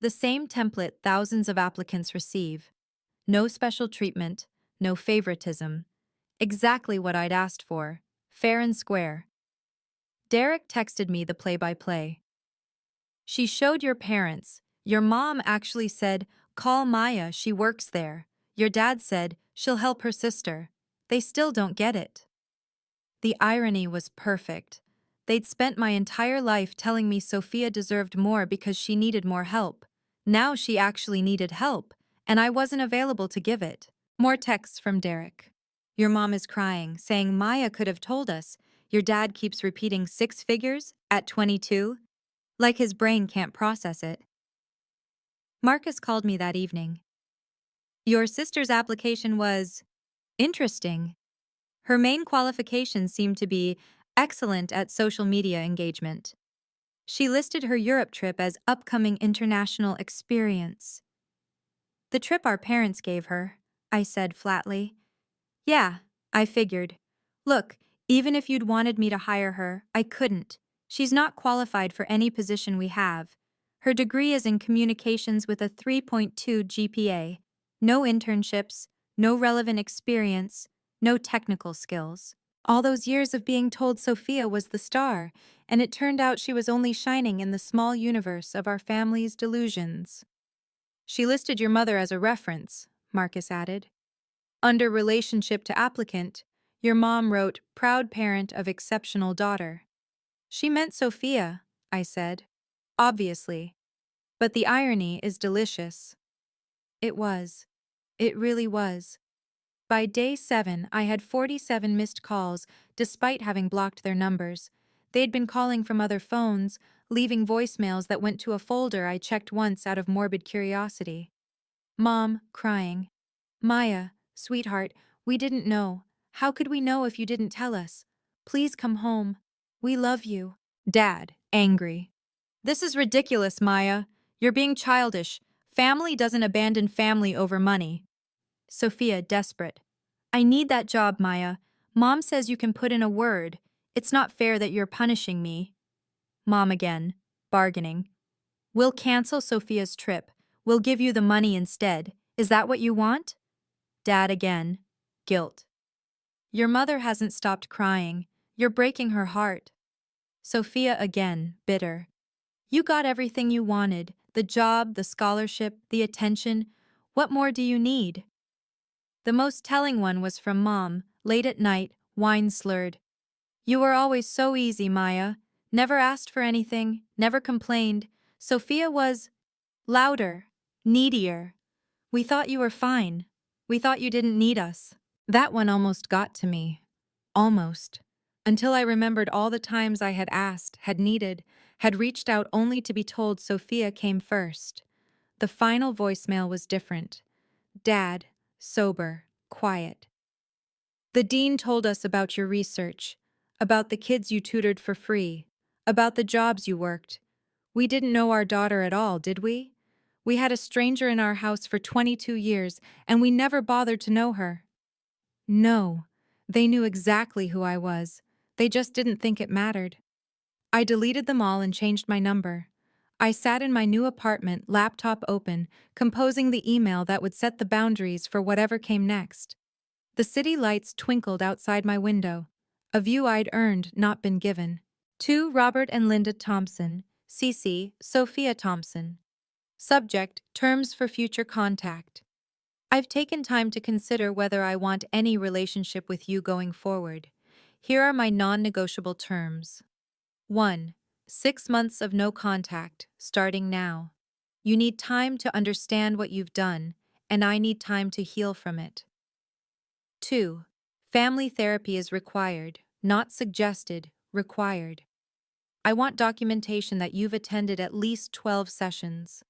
The same template thousands of applicants receive. No special treatment, no favoritism. Exactly what I'd asked for, fair and square. Derek texted me the play-by-play. "She showed your parents. Your mom actually said, 'Call Maya, she works there.' Your dad said, 'She'll help her sister.' They still don't get it." The irony was perfect. They'd spent my entire life telling me Sophia deserved more because she needed more help. Now she actually needed help, and I wasn't available to give it. More texts from Derek. Your mom is crying, saying Maya could have told us. Your dad keeps repeating 6 figures at 22, like his brain can't process it. Marcus called me that evening. Your sister's application was interesting. Her main qualifications seemed to be excellent at social media engagement. She listed her Europe trip as upcoming international experience. The trip our parents gave her, I said flatly. Yeah, I figured. Look, even if you'd wanted me to hire her, I couldn't. She's not qualified for any position we have. Her degree is in communications with a 3.2 GPA. No internships, no relevant experience, no technical skills. All those years of being told Sophia was the star, and it turned out she was only shining in the small universe of our family's delusions. She listed your mother as a reference, Marcus added. Under relationship to applicant, your mom wrote, proud parent of exceptional daughter. She meant Sophia, I said. Obviously. But the irony is delicious. It was. It really was. By day 7, I had 47 missed calls, despite having blocked their numbers. They'd been calling from other phones, leaving voicemails that went to a folder I checked once out of morbid curiosity. Mom, crying. Maya, sweetheart, we didn't know. How could we know if you didn't tell us? Please come home. We love you. Dad, angry. This is ridiculous, Maya. You're being childish. Family doesn't abandon family over money. Sophia, desperate. I need that job, Maya. Mom says you can put in a word. It's not fair that you're punishing me. Mom again, bargaining. We'll cancel Sophia's trip. We'll give you the money instead. Is that what you want? Dad again, guilt. Your mother hasn't stopped crying. You're breaking her heart. Sophia again, bitter. You got everything you wanted, the job, the scholarship, the attention. What more do you need? The most telling one was from Mom, late at night, wine-slurred. You were always so easy, Maya. Never asked for anything, never complained. Sophia was louder, needier. We thought you were fine. We thought you didn't need us. That one almost got to me. Almost. Until I remembered all the times I had asked, had needed, had reached out only to be told Sophia came first. The final voicemail was different. Dad, sober, quiet. The dean told us about your research, about the kids you tutored for free, about the jobs you worked. We didn't know our daughter at all, did we? We had a stranger in our house for 22 years, and we never bothered to know her. No, they knew exactly who I was. They just didn't think it mattered. I deleted them all and changed my number. I sat in my new apartment, laptop open, composing the email that would set the boundaries for whatever came next. The city lights twinkled outside my window, a view I'd earned, not been given. To Robert and Linda Thompson, CC, Sophia Thompson. Subject, terms for future contact. I've taken time to consider whether I want any relationship with you going forward. Here are my non-negotiable terms. 1. 6 months of no contact, starting now. You need time to understand what you've done, and I need time to heal from it. 2. Family therapy is required, not suggested, required. I want documentation that you've attended at least 12 sessions.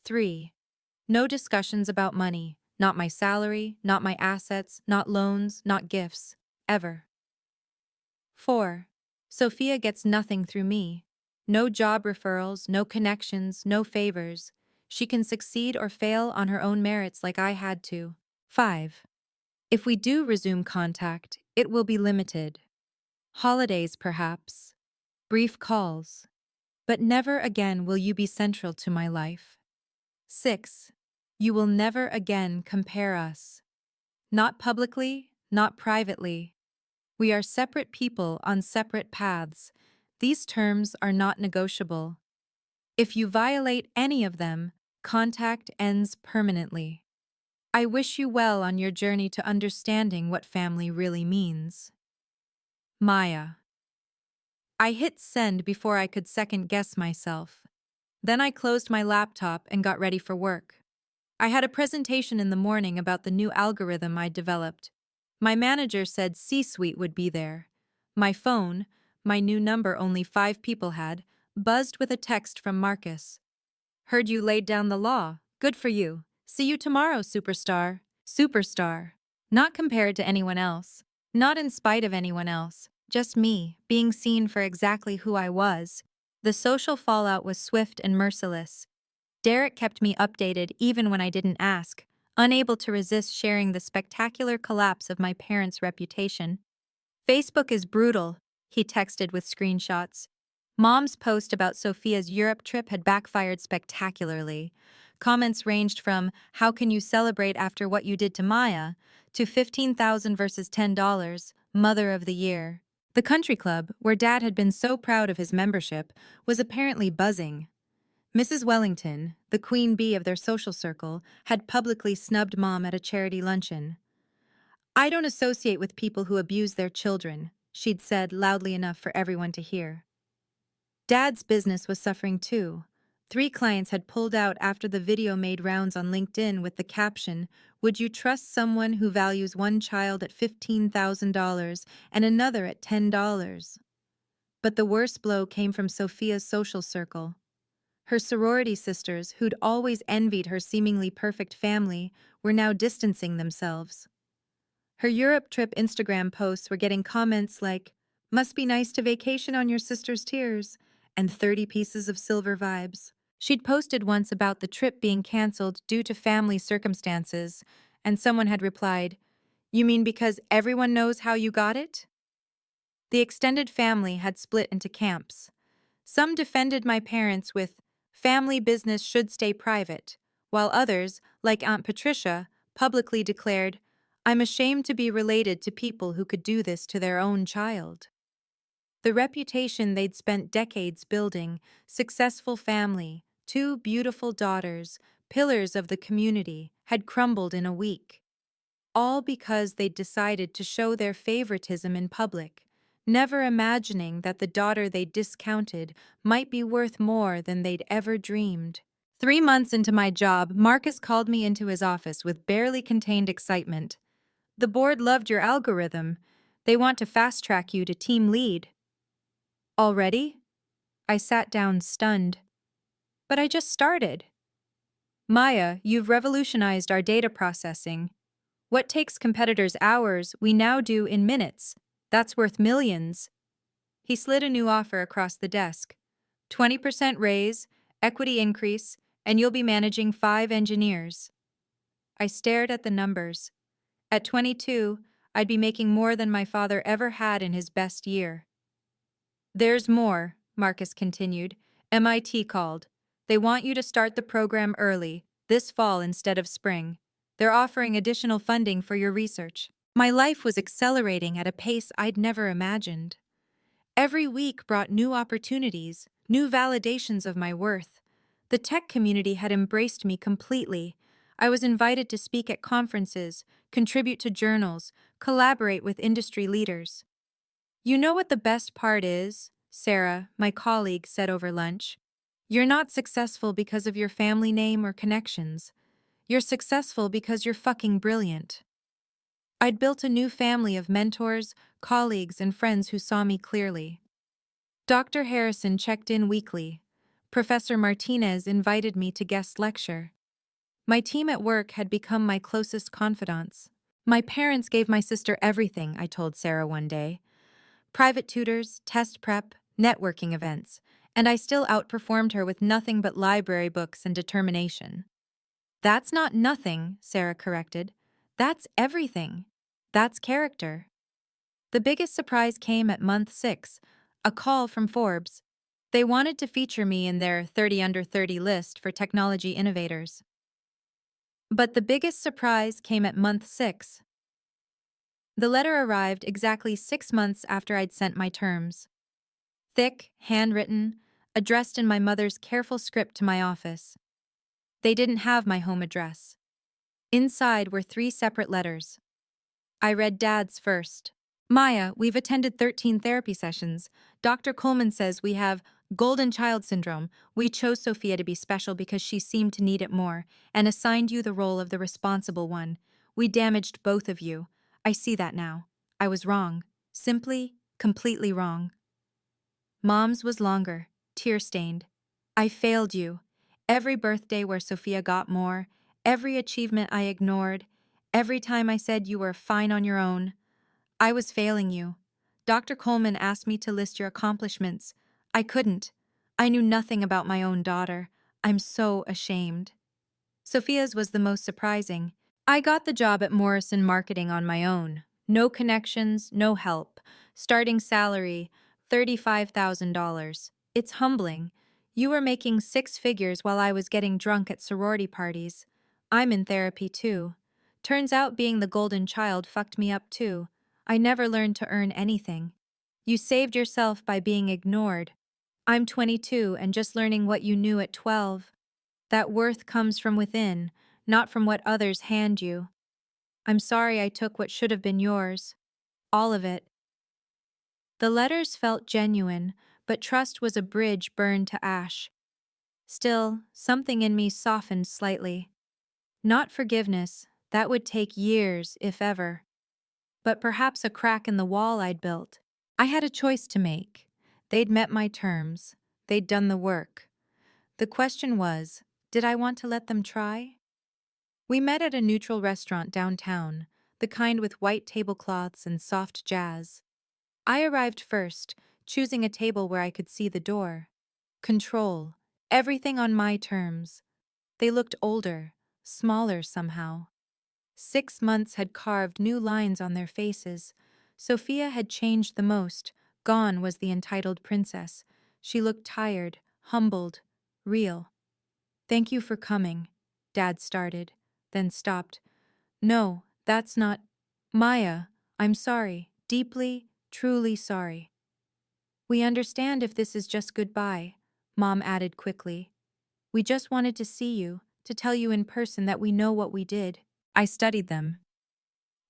3. No discussions about money, not my salary, not my assets, not loans, not gifts, ever. 4. Sophia gets nothing through me. No job referrals, no connections, no favors. She can succeed or fail on her own merits like I had to. 5. If we do resume contact, it will be limited. Holidays, perhaps. Brief calls. But never again will you be central to my life. 6. You will never again compare us. Not publicly, not privately. We are separate people on separate paths. These terms are not negotiable. If you violate any of them, contact ends permanently. I wish you well on your journey to understanding what family really means. Maya. I hit send before I could second-guess myself. Then I closed my laptop and got ready for work. I had a presentation in the morning about the new algorithm I developed. My manager said C-suite would be there. My phone, my new number only 5 people had, buzzed with a text from Marcus. Heard you laid down the law. Good for you. See you tomorrow, superstar. Superstar. Not compared to anyone else. Not in spite of anyone else. Just me, being seen for exactly who I was. The social fallout was swift and merciless. Derek kept me updated even when I didn't ask, unable to resist sharing the spectacular collapse of my parents' reputation. Facebook is brutal, he texted with screenshots. Mom's post about Sophia's Europe trip had backfired spectacularly. Comments ranged from, "How can you celebrate after what you did to Maya?" to 15,000 versus $10, Mother of the Year. The country club, where Dad had been so proud of his membership, was apparently buzzing. Mrs. Wellington, the queen bee of their social circle, had publicly snubbed Mom at a charity luncheon. "I don't associate with people who abuse their children," she'd said loudly enough for everyone to hear. Dad's business was suffering too. 3 clients had pulled out after the video made rounds on LinkedIn with the caption, "Would you trust someone who values one child at $15,000 and another at $10? But the worst blow came from Sophia's social circle. Her sorority sisters, who'd always envied her seemingly perfect family, were now distancing themselves. Her Europe trip Instagram posts were getting comments like, "Must be nice to vacation on your sister's tears," and 30 pieces of silver vibes. She'd posted once about the trip being canceled due to family circumstances, and someone had replied, "You mean because everyone knows how you got it?" The extended family had split into camps. Some defended my parents with, "Family business should stay private," while others, like Aunt Patricia, publicly declared, "I'm ashamed to be related to people who could do this to their own child." The reputation they'd spent decades building, successful family, 2 beautiful daughters, pillars of the community, had crumbled in a week. All because they'd decided to show their favoritism in public, never imagining that the daughter they discounted might be worth more than they'd ever dreamed. 3 months into my job, Marcus called me into his office with barely contained excitement. "The board loved your algorithm. They want to fast-track you to team lead." "Already?" I sat down stunned. "But I just started." "Maya, you've revolutionized our data processing. What takes competitors hours, we now do in minutes. That's worth millions." He slid a new offer across the desk. 20% raise, equity increase, and you'll be managing 5 engineers. I stared at the numbers. At 22, I'd be making more than my father ever had in his best year. "There's more," Marcus continued. "MIT called. They want you to start the program early, this fall instead of spring. They're offering additional funding for your research." My life was accelerating at a pace I'd never imagined. Every week brought new opportunities, new validations of my worth. The tech community had embraced me completely. I was invited to speak at conferences, contribute to journals, collaborate with industry leaders. "You know what the best part is?" Sarah, my colleague, said over lunch. "You're not successful because of your family name or connections. You're successful because you're fucking brilliant." I'd built a new family of mentors, colleagues, and friends who saw me clearly. Dr. Harrison checked in weekly. Professor Martinez invited me to guest lecture. My team at work had become my closest confidants. "My parents gave my sister everything," I told Sarah one day. "Private tutors, test prep, networking events, and I still outperformed her with nothing but library books and determination." "That's not nothing," Sarah corrected. "That's everything. That's character." The biggest surprise came at month 6, a call from Forbes. They wanted to feature me in their 30 under 30 list for technology innovators. But the biggest surprise came at month 6. The letter arrived exactly 6 months after I'd sent my terms. Thick, handwritten, addressed in my mother's careful script to my office. They didn't have my home address. Inside were 3 separate letters. I read Dad's first. "Maya, we've attended 13 therapy sessions. Dr. Coleman says we have Golden child syndrome. We chose Sophia to be special because she seemed to need it more, and assigned you the role of the responsible one. We damaged both of you. I see that now. I was wrong. Simply, completely wrong. Mom's was longer, tear-stained. I failed you. Every birthday where Sophia got more, every achievement I ignored, every time I said you were fine on your own, I was failing you. Dr. Coleman asked me to list your accomplishments. I couldn't. I knew nothing about my own daughter. I'm so ashamed. Sophia's was the most surprising. I got the job at Morrison Marketing on my own. No connections, no help. Starting salary, $35,000. It's humbling. You were making six figures while I was getting drunk at sorority parties. I'm in therapy too. Turns out being the golden child fucked me up too. I never learned to earn anything. You saved yourself by being ignored. I'm 22 and just learning what you knew at 12. That worth comes from within, not from what others hand you. I'm sorry I took what should have been yours. All of it. The letters felt genuine, but trust was a bridge burned to ash. Still, something in me softened slightly. Not forgiveness, that would take years, if ever. But perhaps a crack in the wall I'd built. I had a choice to make. They'd met my terms. They'd done the work. The question was, did I want to let them try? We met at a neutral restaurant downtown, the kind with white tablecloths and soft jazz. I arrived first, choosing a table where I could see the door. Control. Everything on my terms. They looked older, smaller somehow. 6 months had carved new lines on their faces. Sophia had changed the most. Gone was the entitled princess. She looked tired, humbled, real. "Thank you for coming," Dad started, then stopped. "No, that's not... Maya, I'm sorry, deeply, truly sorry." "We understand if this is just goodbye," Mom added quickly. "We just wanted to see you, to tell you in person that we know what we did." I studied them.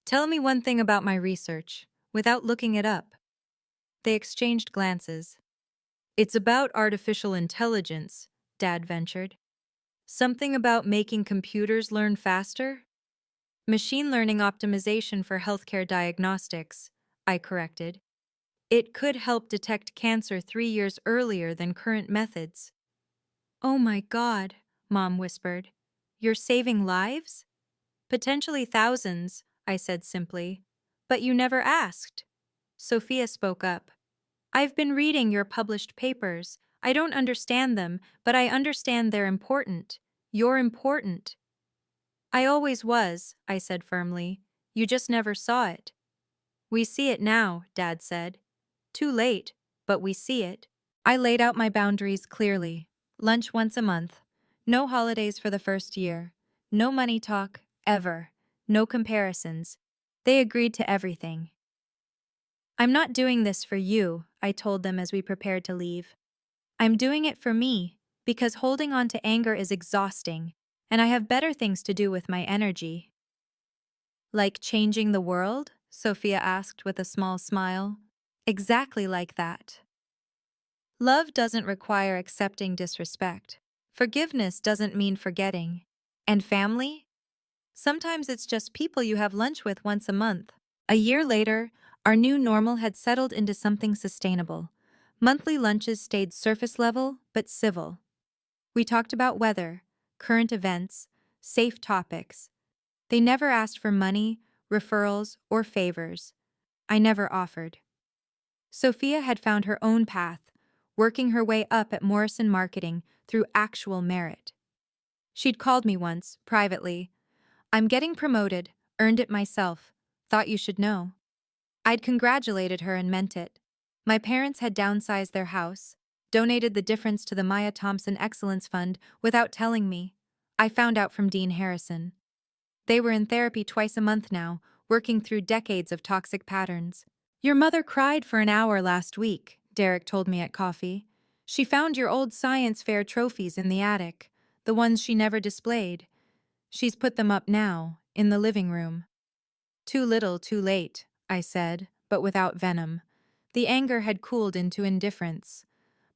"Tell me one thing about my research, without looking it up." They exchanged glances. "It's about artificial intelligence," Dad ventured. "Something about making computers learn faster?" "Machine learning optimization for healthcare diagnostics," I corrected. "It could help detect cancer 3 years earlier than current methods." "Oh my God," Mom whispered. "You're saving lives?" "Potentially thousands," I said simply. "But you never asked." Sophia spoke up. "I've been reading your published papers. I don't understand them, but I understand they're important. You're important." "I always was," I said firmly. "You just never saw it." "We see it now," Dad said. "Too late, but we see it." I laid out my boundaries clearly. Lunch once a month. No holidays for the first year. No money talk, ever. No comparisons. They agreed to everything. "I'm not doing this for you," I told them as we prepared to leave. "I'm doing it for me, because holding on to anger is exhausting, and I have better things to do with my energy." "Like changing the world?" Sophia asked with a small smile. "Exactly like that." Love doesn't require accepting disrespect. Forgiveness doesn't mean forgetting. And family? Sometimes it's just people you have lunch with once a month. A year later, our new normal had settled into something sustainable. Monthly lunches stayed surface level, but civil. We talked about weather, current events, safe topics. They never asked for money, referrals, or favors. I never offered. Sophia had found her own path, working her way up at Morrison Marketing through actual merit. She'd called me once, privately. "I'm getting promoted, earned it myself. Thought you should know." I'd congratulated her and meant it. My parents had downsized their house, donated the difference to the Maya Thompson Excellence Fund without telling me. I found out from Dean Harrison. They were in therapy twice a month now, working through decades of toxic patterns. "Your mother cried for an hour last week," Derek told me at coffee. "She found your old science fair trophies in the attic, the ones she never displayed. She's put them up now, in the living room." "Too little, too late," I said, but without venom. The anger had cooled into indifference.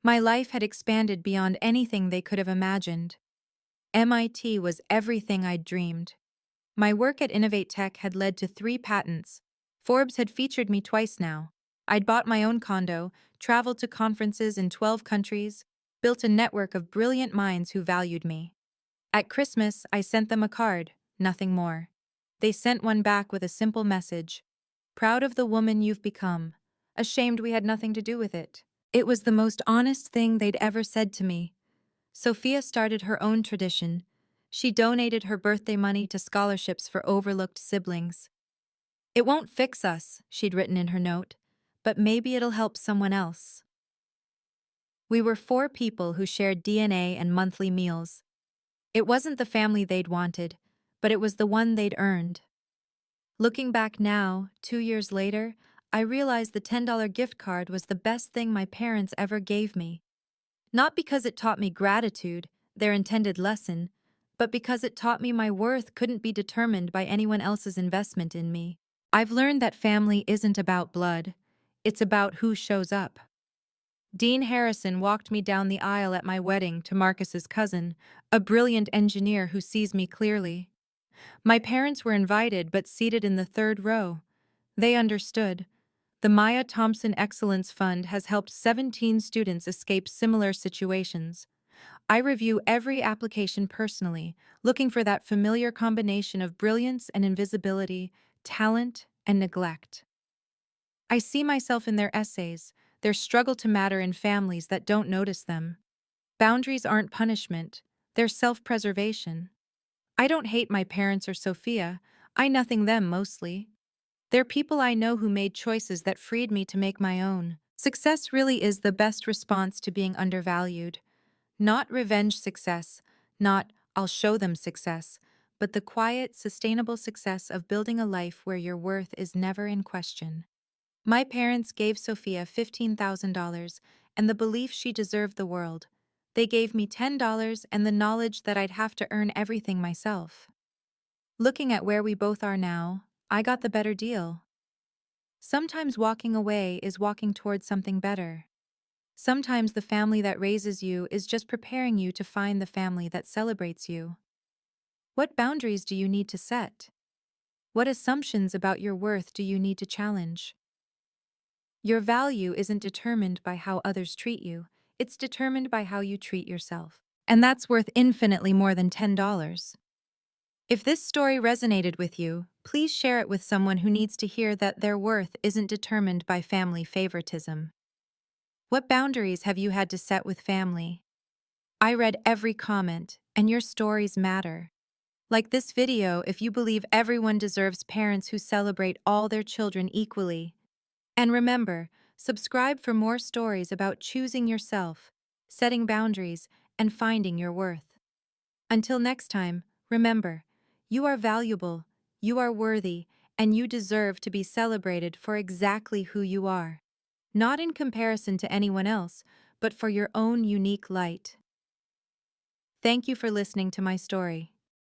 My life had expanded beyond anything they could have imagined. MIT was everything I'd dreamed. My work at Innovate Tech had led to 3 patents. Forbes had featured me twice now. I'd bought my own condo, traveled to conferences in 12 countries, built a network of brilliant minds who valued me. At Christmas, I sent them a card, nothing more. They sent one back with a simple message: proud of the woman you've become. Ashamed we had nothing to do with it. It was the most honest thing they'd ever said to me. Sophia started her own tradition. She donated her birthday money to scholarships for overlooked siblings. It won't fix us, she'd written in her note, but maybe it'll help someone else. We were 4 people who shared DNA and monthly meals. It wasn't the family they'd wanted, but it was the one they'd earned. Looking back now, 2 years later, I realized the $10 gift card was the best thing my parents ever gave me. Not because it taught me gratitude, their intended lesson, but because it taught me my worth couldn't be determined by anyone else's investment in me. I've learned that family isn't about blood, it's about who shows up. Dean Harrison walked me down the aisle at my wedding to Marcus's cousin, a brilliant engineer who sees me clearly. My parents were invited but seated in the 3rd row. They understood. The Maya Thompson Excellence Fund has helped 17 students escape similar situations. I review every application personally, looking for that familiar combination of brilliance and invisibility, talent and neglect. I see myself in their essays, their struggle to matter in families that don't notice them. Boundaries aren't punishment, they're self-preservation. I don't hate my parents or Sophia, I nothing them mostly. They're people I know who made choices that freed me to make my own. Success really is the best response to being undervalued. Not revenge success, not I'll show them success, but the quiet, sustainable success of building a life where your worth is never in question. My parents gave Sophia $15,000 and the belief she deserved the world. They gave me $10 and the knowledge that I'd have to earn everything myself. Looking at where we both are now, I got the better deal. Sometimes walking away is walking towards something better. Sometimes the family that raises you is just preparing you to find the family that celebrates you. What boundaries do you need to set? What assumptions about your worth do you need to challenge? Your value isn't determined by how others treat you, it's determined by how you treat yourself. And that's worth infinitely more than $10. If this story resonated with you, please share it with someone who needs to hear that their worth isn't determined by family favoritism. What boundaries have you had to set with family? I read every comment, and your stories matter. Like this video if you believe everyone deserves parents who celebrate all their children equally. And remember, subscribe for more stories about choosing yourself, setting boundaries, and finding your worth. Until next time, remember, you are valuable, you are worthy, and you deserve to be celebrated for exactly who you are. Not in comparison to anyone else, but for your own unique light. Thank you for listening to my story.